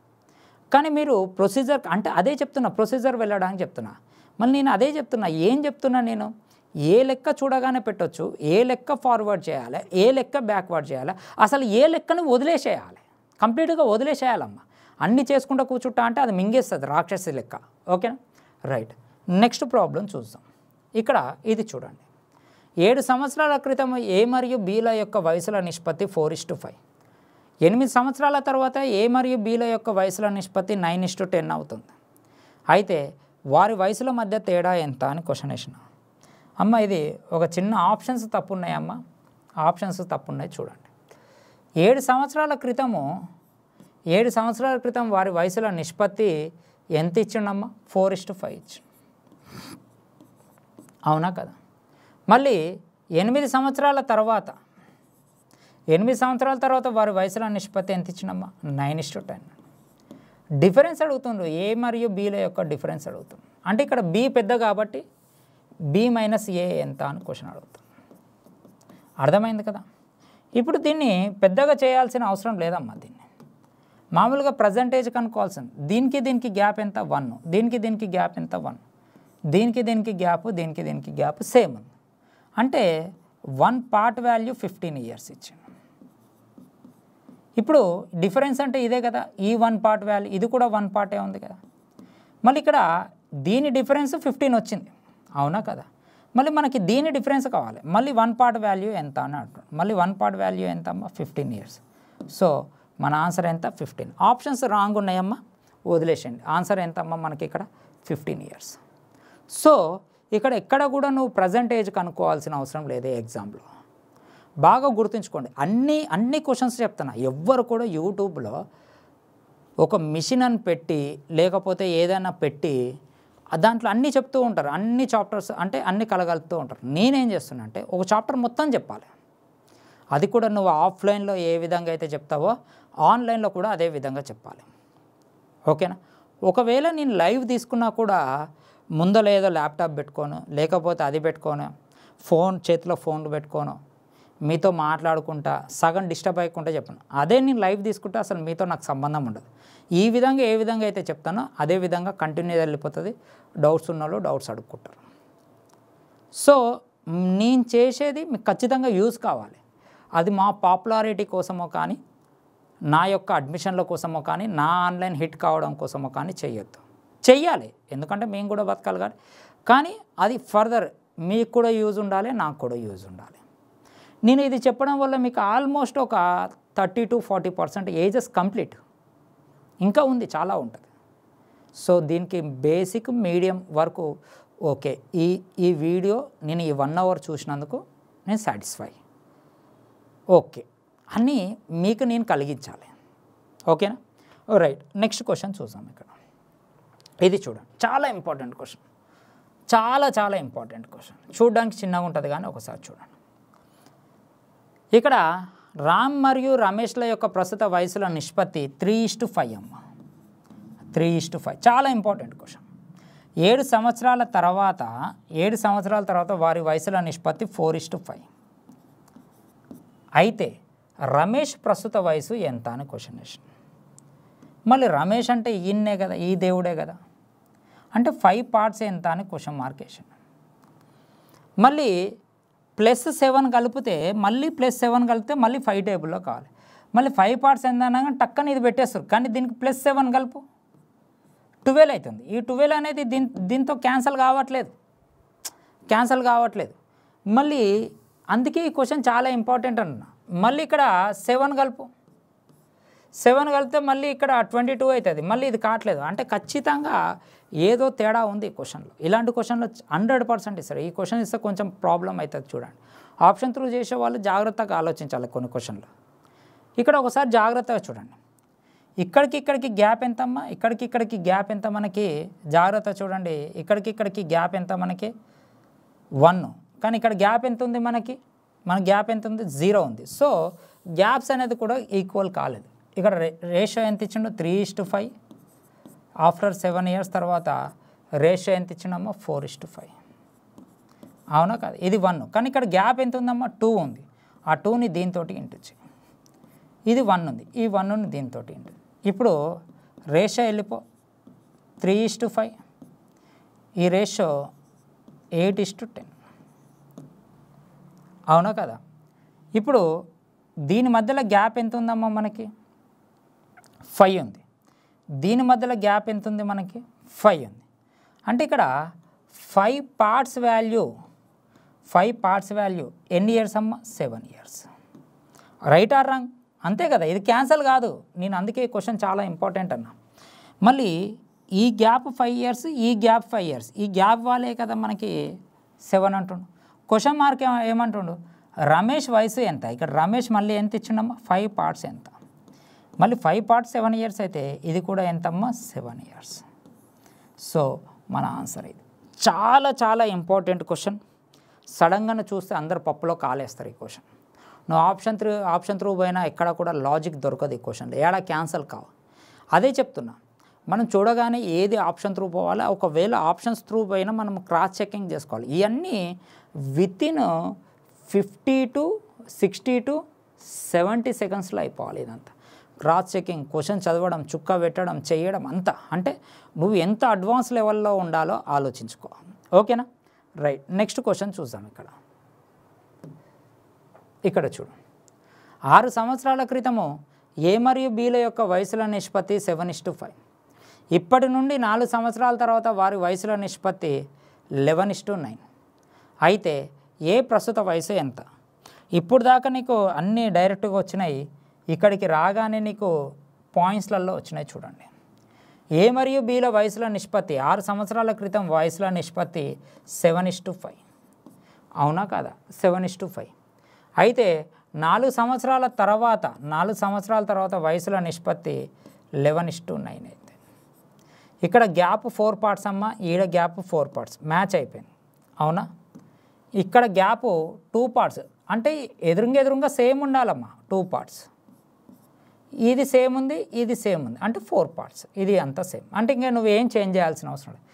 కానీ మీరు ప్రొసీజర్ అంటే అదే చెప్తున్నా, ప్రొసీజర్ వెళ్ళడానికి చెప్తున్నా. మళ్ళీ నేను అదే చెప్తున్నా, ఏం చెప్తున్నా నేను, ఏ లెక్క చూడగానే పెట్టొచ్చు, ఏ లెక్క ఫార్వర్డ్ చేయాలి, ఏ లెక్క బ్యాక్వర్డ్ చేయాలి, అసలు ఏ లెక్కను వదిలేసేయాలి, కంప్లీట్గా వదిలేసేయాలమ్మా. అన్నీ చేసుకుంటూ కూర్చుంటా అంటే అది మింగేస్తుంది రాక్షసి లెక్క. ఓకేనా, రైట్. నెక్స్ట్ ప్రాబ్లం చూద్దాం. ఇక్కడ ఇది చూడండి, 7 సంవత్సరాల క్రితం ఏ మరియు బీల యొక్క వయసుల నిష్పత్తి 4:5. 8 సంవత్సరాల తర్వాత ఏ మరియు బీల యొక్క వయసుల నిష్పత్తి 9:10 అవుతుంది. అయితే వారి వయసుల మధ్య తేడా ఎంత అని క్వశ్చన్ వేసిన. అమ్మ ఇది ఒక చిన్న ఆప్షన్స్ తప్పు ఉన్నాయమ్మ, ఆప్షన్స్ తప్పు ఉన్నాయి చూడండి. 7 సంవత్సరాల క్రితం వారి వయసుల నిష్పత్తి ఎంత ఇచ్చిండమ్మా 4:5 ఇచ్చిండు, అవునా కదా? మళ్ళీ 8 సంవత్సరాల తర్వాత వారి వయసుల నిష్పత్తి ఎంత ఇచ్చినమ్మా 9:10. డిఫరెన్స్ అడుగుతుండ్రు, ఏ మరియు బీల యొక్క డిఫరెన్స్ అడుగుతుంది. అంటే ఇక్కడ బి పెద్ద కాబట్టి బి మైనస్ ఏ ఎంత అని క్వశ్చన్ అడుగుతుంది. అర్థమైంది కదా? ఇప్పుడు దీన్ని పెద్దగా చేయాల్సిన అవసరం లేదమ్మా. దీన్ని మామూలుగా పర్సంటేజ్ కనుక్కోవాల్సింది. దీనికి గ్యాప్ ఎంత 1, దీనికి గ్యాప్ ఎంత 1, దీనికి గ్యాప్ సేమ్ ఉంది. అంటే 1 పార్ట్ వాల్యూ 15 ఇయర్స్ ఇచ్చింది. ఇప్పుడు డిఫరెన్స్ అంటే ఇదే కదా, ఈ 1 పార్ట్ వాల్యూ, ఇది కూడా 1 పార్టే ఉంది కదా. మళ్ళీ ఇక్కడ దీని డిఫరెన్స్ 15 వచ్చింది, అవునా కదా? మళ్ళీ మనకి దీని డిఫరెన్స్ కావాలి, మళ్ళీ 1 పార్ట్ వాల్యూ ఎంత అని అంటున్నాడు. మళ్ళీ 1 పార్ట్ వాల్యూ ఎంత అమ్మా 15 ఇయర్స్. సో మన ఆన్సర్ ఎంత 15. ఆప్షన్స్ రాంగ్ ఉన్నాయమ్మా, వదిలేసేయండి. ఆన్సర్ ఎంత అమ్మా మనకి ఇక్కడ 15 ఇయర్స్. సో ఇక్కడ ఎక్కడ కూడా నువ్వు ప్రజెంటేజ్ కనుక్కోవాల్సిన అవసరం లేదే ఎగ్జామ్లో. బాగా గుర్తుంచుకోండి, అన్ని క్వశ్చన్స్ చెప్తున్నా. ఎవ్వరు కూడా యూట్యూబ్లో ఒక మిషన్ అని పెట్టి లేకపోతే ఏదైనా పెట్టి దాంట్లో అన్నీ చెప్తూ ఉంటారు, అన్ని చాప్టర్స్ అంటే అన్నీ కలగలుపుతూ ఉంటారు. నేనేం చేస్తున్నా అంటే ఒక చాప్టర్ మొత్తం చెప్పాలి. అది కూడా నువ్వు ఆఫ్లైన్లో ఏ విధంగా అయితే చెప్తావో ఆన్లైన్లో కూడా అదే విధంగా చెప్పాలి. ఓకేనా? ఒకవేళ నేను లైవ్ తీసుకున్నా కూడా ముందర ఏదో ల్యాప్టాప్ పెట్టుకోను, లేకపోతే అది పెట్టుకోను, చేతిలో ఫోన్లు పెట్టుకోను, మీతో మాట్లాడుకుంటా సగం డిస్టర్బ్ అయ్యకుండా చెప్పను. అదే నేను లైవ్ తీసుకుంటే అసలు మీతో నాకు సంబంధం ఉండదు. ఈ విధంగా ఏ విధంగా అయితే చెప్తానో అదే విధంగా కంటిన్యూ వెళ్ళిపోతుంది. డౌట్స్ ఉన్న వాళ్ళు డౌట్స్ అడుక్కుంటారు. సో నేను చేసేది మీకు ఖచ్చితంగా యూజ్ కావాలి. అది మా పాపులారిటీ కోసమో కానీ, నా యొక్క అడ్మిషన్ల కోసమో కానీ, నా ఆన్లైన్ హిట్ కావడం కోసమో కానీ చెయ్యాలి. ఎందుకంటే మేము కూడా బతకాలి కానీ అది ఫర్దర్ మీకు కూడా యూజ్ ఉండాలి, నాకు కూడా యూజ్ ఉండాలి. నేను ఇది చెప్పడం వల్ల మీకు ఆల్మోస్ట్ ఒక 30 to 40% ఏజెస్ కంప్లీట్, ఇంకా ఉంది, చాలా ఉంటుంది. సో దీనికి బేసిక్ మీడియం వరకు ఓకే. ఈ వీడియో నేను ఈ 1 hour చూసినందుకు నేను సాటిస్ఫై, ఓకే అని మీకు నేను కలిగించాలి. ఓకేనా, రైట్. నెక్స్ట్ క్వశ్చన్ చూద్దాం. ఇక్కడ ఇది చూడండి, చాలా ఇంపార్టెంట్ క్వశ్చన్, చాలా ఇంపార్టెంట్ క్వశ్చన్. చూడడానికి చిన్నగా ఉంటుంది కానీ ఒకసారి చూడండి. ఇక్కడ రామ్ మరియు రమేష్ల యొక్క ప్రస్తుత వయసుల నిష్పత్తి 3:5 అమ్మ, 3:5. చాలా ఇంపార్టెంట్ క్వశ్చన్. 7 సంవత్సరాల తర్వాత వారి వయసుల నిష్పత్తి 4:5. అయితే రమేష్ ప్రస్తుత వయసు ఎంత అని క్వశ్చన్ వేసింది. మళ్ళీ రమేష్ అంటే ఈయన్నే కదా, ఈ దేవుడే కదా, అంటే 5 పార్ట్స్ ఎంత అని క్వశ్చన్ మార్క్ వేసింది. మళ్ళీ +7 కలిపితే మళ్ళీ +7 కలిపితే మళ్ళీ 5 టేబుల్లో కావాలి. మళ్ళీ 5 పార్ట్స్ ఎంత అనగా టక్కని ఇది పెట్టేస్తారు, కానీ దీనికి +7 కలుపు 12 అవుతుంది. ఈ 12 అనేది దీంతో క్యాన్సల్ కావట్లేదు. మళ్ళీ అందుకే ఈ క్వశ్చన్ చాలా ఇంపార్టెంట్ అన్నా. మళ్ళీ ఇక్కడ 7 కలిపితే మళ్ళీ ఇక్కడ 22 అవుతుంది, మళ్ళీ ఇది కావట్లేదు. అంటే ఖచ్చితంగా ఏదో తేడా ఉంది ఈ క్వశ్చన్లో. ఇలాంటి క్వశ్చన్లో 100% ఇస్తారు. ఈ క్వశ్చన్ ఇస్తే కొంచెం ప్రాబ్లం అవుతుంది. చూడండి, ఆప్షన్ త్రూ చేసే వాళ్ళు జాగ్రత్తగా ఆలోచించాలి కొన్ని క్వశ్చన్లు. ఇక్కడ ఒకసారి జాగ్రత్తగా చూడండి, ఇక్కడికి గ్యాప్ ఎంతమ్మా, ఇక్కడికి గ్యాప్ ఎంత మనకి, జాగ్రత్త చూడండి. ఇక్కడికి గ్యాప్ ఎంత మనకి 1, కానీ ఇక్కడ గ్యాప్ ఎంత ఉంది మన గ్యాప్ ఎంత ఉంది 0 ఉంది. సో గ్యాప్స్ అనేది కూడా ఈక్వల్ కాలేదు. ఇక్కడ రేషియో ఎంత ఇచ్చిండు 3:5. ఆఫ్టర్ 7 ఇయర్స్ తర్వాత రేషియో ఎంత ఇచ్చినామో 4:5. అవునా కాదు, ఇది 1. కానీ ఇక్కడ గ్యాప్ ఎంత ఉందమ్మా, 2 ఉంది. ఆ 2ని దీంతో ఇంటూ చేయి. ఇది 1 ఉంది, ఈ 1ని దీంతో ఇంటూ. ఇప్పుడు రేషియో వెళ్ళిపో 3:5. ఈ రేషియో 8:10. అవునా కదా. ఇప్పుడు దీని మధ్యలో గ్యాప్ ఎంత ఉందమ్మా మనకి, 5 ఉంది. దీని మధ్యలో గ్యాప్ ఎంత ఉంది మనకి, 5 ఉంది. అంటే ఇక్కడ 5 పార్ట్స్ వాల్యూ ఎన్ని ఇయర్స్ అమ్మా, 7 ఇయర్స్. రైట్ ఆర్ రాంగ్, అంతే కదా, ఇది క్యాన్సల్ కాదు. నేను అందుకే క్వశ్చన్ చాలా ఇంపార్టెంట్ అన్నా. మళ్ళీ ఈ గ్యాప్ 5 ఇయర్స్, ఈ గ్యాప్ 5 ఇయర్స్, ఈ గ్యాప్ వాళ్ళే కదా మనకి 7 అంటుండు. క్వశ్చన్ మార్క్ ఏమంటుండు, రమేష్ వయసు ఎంత. ఇక్కడ రమేష్ మళ్ళీ ఎంత ఇచ్చిండమ్మా, 5 పార్ట్స్ ఎంత. మళ్ళీ 5 పార్ట్స్ 7 ఇయర్స్ అయితే ఇది కూడా ఎంతమ్మా, 7 ఇయర్స్. సో మన ఆన్సర్ ఇది. చాలా చాలా ఇంపార్టెంట్ క్వశ్చన్. సడన్గా చూస్తే అందరు పప్పులో కాలేస్తారు ఈ క్వశ్చన్. నువ్వు ఆప్షన్ త్రూ పోయినా ఎక్కడ కూడా లాజిక్ దొరకదు ఈ క్వశ్చన్లో, ఏడా క్యాన్సల్ కావు. అదే చెప్తున్నా, మనం చూడగానే ఏది ఆప్షన్ త్రూ పోవాలో, ఒకవేళ ఆప్షన్స్ త్రూ పోయినా మనం క్రాస్ చెకింగ్ చేసుకోవాలి. ఇవన్నీ వితిన్ 50 to 60 to 70 సెకండ్స్లో అయిపోవాలి. ఇదంతా క్రాస్ చెకింగ్, క్వశ్చన్ చదవడం, చుక్క పెట్టడం, చేయడం అంతా. అంటే నువ్వు ఎంత అడ్వాన్స్ లెవెల్లో ఉండాలో ఆలోచించుకో. ఓకేనా, రైట్. నెక్స్ట్ క్వశ్చన్ చూద్దాం. ఇక్కడ చూడు, 6 సంవత్సరాల క్రితము ఏ మరియు బీల యొక్క వయసుల నిష్పత్తి 7:5. ఇప్పటి నుండి 4 సంవత్సరాల తర్వాత వారి వయసుల నిష్పత్తి 11:9. అయితే ఏ ప్రస్తుత వయసు ఎంత. ఇప్పుడు దాకా నీకు అన్నీ డైరెక్ట్గా వచ్చినాయి, ఇక్కడికి రాగానే నీకు పాయింట్స్లలో వచ్చినాయి. చూడండి, ఏ మరియు బీల వయసుల నిష్పత్తి 6 సంవత్సరాల క్రితం వయసుల నిష్పత్తి 7:5. అవునా కాదా, 7:5. అయితే 4 సంవత్సరాల తర్వాత వయసుల నిష్పత్తి 11:9 అయితే ఇక్కడ గ్యాప్ 4 పార్ట్స్ అమ్మ, ఈడ గ్యాప్ 4 పార్ట్స్ మ్యాచ్ అయిపోయింది. అవునా, ఇక్కడ గ్యాప్ 2 పార్ట్స్, అంటే ఎదురుగా సేమ్ ఉండాలమ్మా. 2 పార్ట్స్, ఇది సేమ్ ఉంది, ఇది సేమ్ ఉంది, అంటే 4 పార్ట్స్, ఇది అంతా సేమ్. అంటే ఇంకా నువ్వేం చేంజ్ చేయాల్సిన అవసరం లేదు.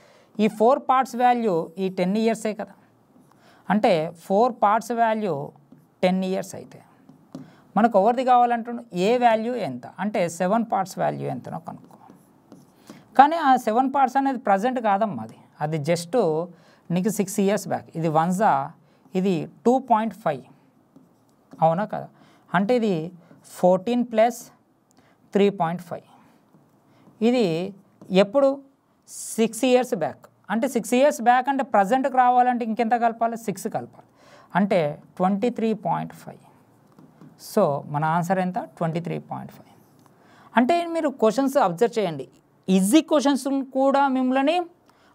ఈ 4 పార్ట్స్ వాల్యూ ఈ 10 ఇయర్సే కదా. అంటే 4 పార్ట్స్ వాల్యూ 10 ఇయర్స్ అయితే మనకు ఎవరిది కావాలంటున్నాడు, ఏ వాల్యూ ఎంత అంటే 7 పార్ట్స్ వాల్యూ ఎంతనో కనుక్కో. కానీ ఆ 7 పార్ట్స్ అనేది ప్రజెంట్ కాదమ్మా, అది జస్ట్ నీకు 6 ఇయర్స్ బ్యాక్. ఇది 1 ఇది 2.5. అవునా కదా, అంటే ఇది 14 + 3.5. ఇది ఎప్పుడు 6 ఇయర్స్ బ్యాక్. అంటే 6 ఇయర్స్ బ్యాక్ అంటే ప్రజెంట్కి రావాలంటే ఇంకెంత కలపాలి, 6 కలపాలి, అంటే 23.5. సో మన ఆన్సర్ ఎంత, 23.5. అంటే మీరు క్వశ్చన్స్ అబ్జర్వ్ చేయండి, ఈజీ క్వశ్చన్స్ కూడా మిమ్మల్ని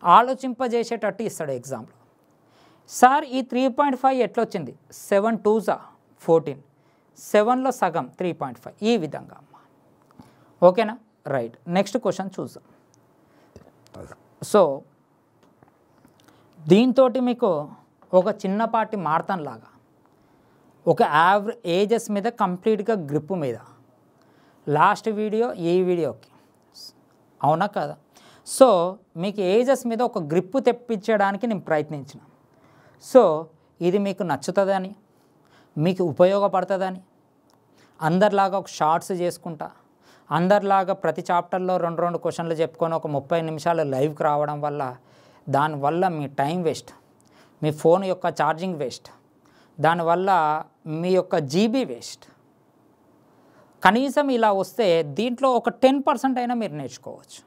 ఆలోచింపజేసేటట్టు ఇస్తాడు ఎగ్జామ్లో. సార్ ఈ 3.5 ఎట్లా వచ్చింది, 7 2s 14, 7లో సగం 3.5, ఈ విధంగా అమ్మ. ఓకేనా, రైట్. నెక్స్ట్ క్వశ్చన్ చూద్దాం. సో దీంతో మీకు ఒక చిన్నపాటి మారథాన్ లాగా, ఒక ఏజెస్ మీద కంప్లీట్గా గ్రిప్ మీద, లాస్ట్ వీడియో ఈ వీడియోకి. అవునా కదా. సో మీకు ఏజెస్ మీద ఒక గ్రిప్ తెప్పించడానికి నేను ప్రయత్నించిన. సో ఇది మీకు నచ్చుతుందని, మీకు ఉపయోగపడుతుందని, అందరిలాగా ఒక షార్ట్స్ చేసుకుంటా, అందరిలాగా ప్రతి చాప్టర్లో 2 క్వశ్చన్లు చెప్పుకొని ఒక 30 నిమిషాలు లైవ్కి రావడం వల్ల, దానివల్ల మీ టైం వేస్ట్, మీ ఫోన్ యొక్క ఛార్జింగ్ వేస్ట్, దానివల్ల మీ యొక్క జీబీ వేస్ట్. కనీసం ఇలా వస్తే దీంట్లో ఒక 10% అయినా మీరు నేర్చుకోవచ్చు.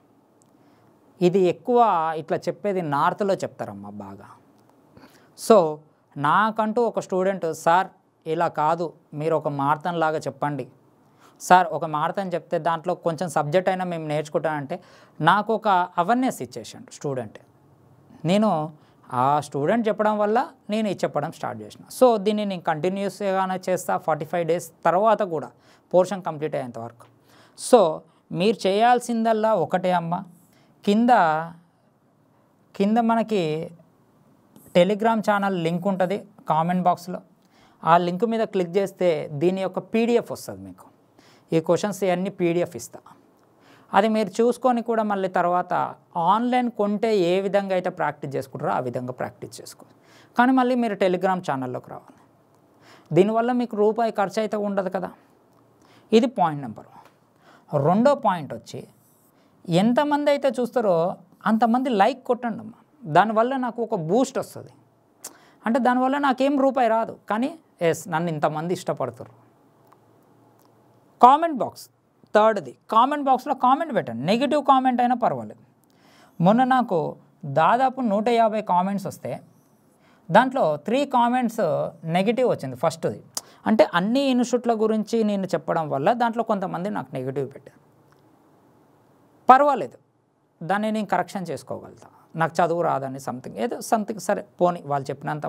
ఇది ఎక్కువ ఇట్లా చెప్పేది నార్త్లో చెప్తారమ్మా బాగా. సో నాకంటూ ఒక స్టూడెంట్, సార్ ఇలా కాదు, మీరు ఒక మారథాన్ లాగా చెప్పండి సార్, ఒక మారథాన్ చెప్తే దాంట్లో కొంచెం సబ్జెక్ట్ అయినా మేము నేర్చుకుంటానంటే నాకు ఒక అవేర్నెస్ ఇచ్చేసాడు స్టూడెంట్. నేను ఆ స్టూడెంట్ చెప్పడం వల్ల నేను ఇది చెప్పడం స్టార్ట్ చేసిన. సో దీన్ని నేను కంటిన్యూస్గానే చేస్తా 45 డేస్ తర్వాత కూడా పోర్షన్ కంప్లీట్ అయ్యేంత వరకు. సో మీరు చేయాల్సిందల్లా ఒకటే అమ్మ, కింద మనకి టెలిగ్రామ్ ఛానల్ లింక్ ఉంటుంది కామెంట్ బాక్స్లో. ఆ లింక్ మీద క్లిక్ చేస్తే దీని యొక్క పీడిఎఫ్ వస్తుంది మీకు. ఈ క్వశ్చన్స్ అన్నీ పీడిఎఫ్ ఇస్తా. అది మీరు చూసుకొని కూడా మళ్ళీ తర్వాత ఆన్లైన్ కొంటే ఏ విధంగా అయితే ప్రాక్టీస్ చేసుకుంటారో ఆ విధంగా ప్రాక్టీస్ చేసుకోవాలి. కానీ మళ్ళీ మీరు టెలిగ్రామ్ ఛానల్లోకి రావాలి. దీనివల్ల మీకు రూపాయి ఖర్చు అయితే ఉండదు కదా. ఇది పాయింట్ నెంబర్ 1. రెండో పాయింట్ వచ్చి ఎంతమంది అయితే చూస్తారో అంతమంది లైక్ కొట్టండి అమ్మ. దానివల్ల నాకు ఒక బూస్ట్ వస్తుంది. అంటే దానివల్ల నాకేం రూపాయి రాదు, కానీ నన్ను ఇంతమంది ఇష్టపడతారు. కామెంట్ బాక్స్, థర్డ్ది కామెంట్ బాక్స్లో కామెంట్ పెట్టండి. నెగిటివ్ కామెంట్ అయినా పర్వాలేదు. మొన్న నాకు దాదాపు 150 కామెంట్స్ వస్తే దాంట్లో 3 కామెంట్స్ నెగిటివ్ వచ్చింది ఫస్ట్ది. అంటే అన్ని ఇన్స్టిట్యూట్ల గురించి నేను చెప్పడం వల్ల దాంట్లో కొంతమంది నాకు నెగిటివ్ పెట్టారు. పర్వాలేదు, దాన్ని నేను కరెక్షన్ చేసుకోగలుగుతా. నాకు చదువు రాదని సంథింగ్ సరే పోనీ, వాళ్ళు చెప్పినంత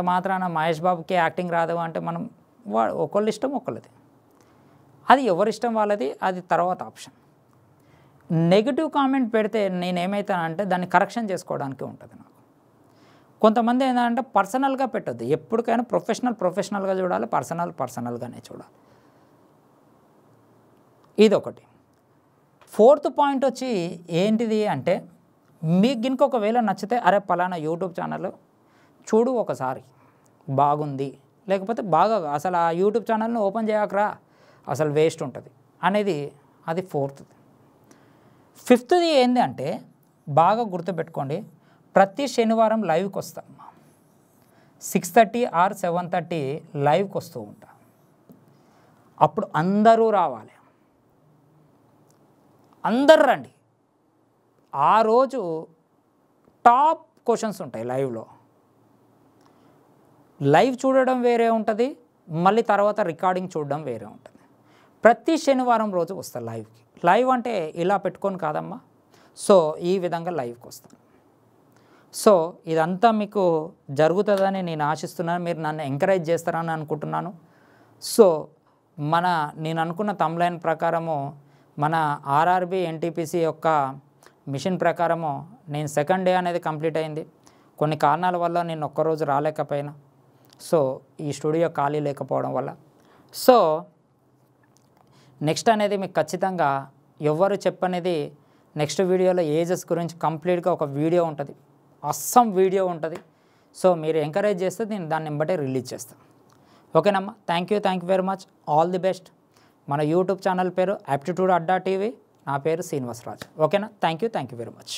మాత్రాన మహేష్ బాబుకి యాక్టింగ్ రాదు అంటే మనం ఒకళ్ళ ఇష్టం ఒకళ్ళది, అది ఎవరిష్టం వాళ్ళది, అది తర్వాత ఆప్షన్. నెగిటివ్ కామెంట్ పెడితే నేనేమవుతానంటే దాన్ని కరెక్షన్ చేసుకోవడానికి ఉంటుంది నాకు. కొంతమంది ఏంటంటే పర్సనల్గా పెట్టద్దు, ఎప్పటికైనా ప్రొఫెషనల్గా చూడాలి, పర్సనల్గానే చూడాలి. ఇదొకటి. 4th పాయింట్ వచ్చి ఏంటిది అంటే, మీకు గినక ఒకవేళ నచ్చితే అరే పలానా యూట్యూబ్ ఛానల్ చూడు ఒకసారి బాగుంది, లేకపోతే బాగా అసలు ఆ యూట్యూబ్ ఛానల్ని ఓపెన్ చేయకరా అసలు వేస్ట్ ఉంటుంది అనేది, అది 4th. 5th ఏంది అంటే బాగా గుర్తుపెట్టుకోండి, ప్రతి శనివారం లైవ్కి వస్తాం. 6:30 or 7:30 లైవ్కి వస్తూ ఉంటా. అప్పుడు అందరూ రావాలి, అందరు రండి. ఆ రోజు టాప్ క్వశ్చన్స్ ఉంటాయి లైవ్లో. లైవ్ చూడడం వేరే ఉంటుంది, మళ్ళీ తర్వాత రికార్డింగ్ చూడడం వేరే ఉంటుంది. ప్రతి శనివారం రోజు వస్తా లైవ్కి. లైవ్ అంటే ఇలా పెట్టుకొని కాదమ్మా, సో ఈ విధంగా లైవ్కి వస్తాను. సో ఇదంతా మీకు జరుగుతుందని నేను ఆశిస్తున్నాను. మీరు నన్ను ఎంకరేజ్ చేస్తారని అనుకుంటున్నాను. సో నేను అనుకున్న థంబ్‌లైన్ ప్రకారము మన ఆర్ఆర్బీ ఎన్టీపీసీ యొక్క మిషన్ ప్రకారము నేను 2nd డే అనేది కంప్లీట్ అయింది. కొన్ని కారణాల వల్ల నేను ఒక్కరోజు రాలేకపోయినా, సో ఈ స్టూడియో ఖాళీ లేకపోవడం వల్ల. సో నెక్స్ట్ అనేది మీకు ఖచ్చితంగా ఎవరు చెప్పనేది నెక్స్ట్ వీడియోలో ఏజెస్ గురించి కంప్లీట్గా ఒక వీడియో ఉంటుంది, అస్సం వీడియో ఉంటుంది. సో మీరు ఎంకరేజ్ చేస్తే నేను దాన్ని బట్టే రిలీజ్ చేస్తాను. ఓకేనమ్మా, thank you very much, all the best. మన యూట్యూబ్ ఛానల్ పేరు aptitude.tv, నా పేరు శ్రీనివాసరాజు. ఓకేనా, థ్యాంక్ యూ వెరీ మచ్.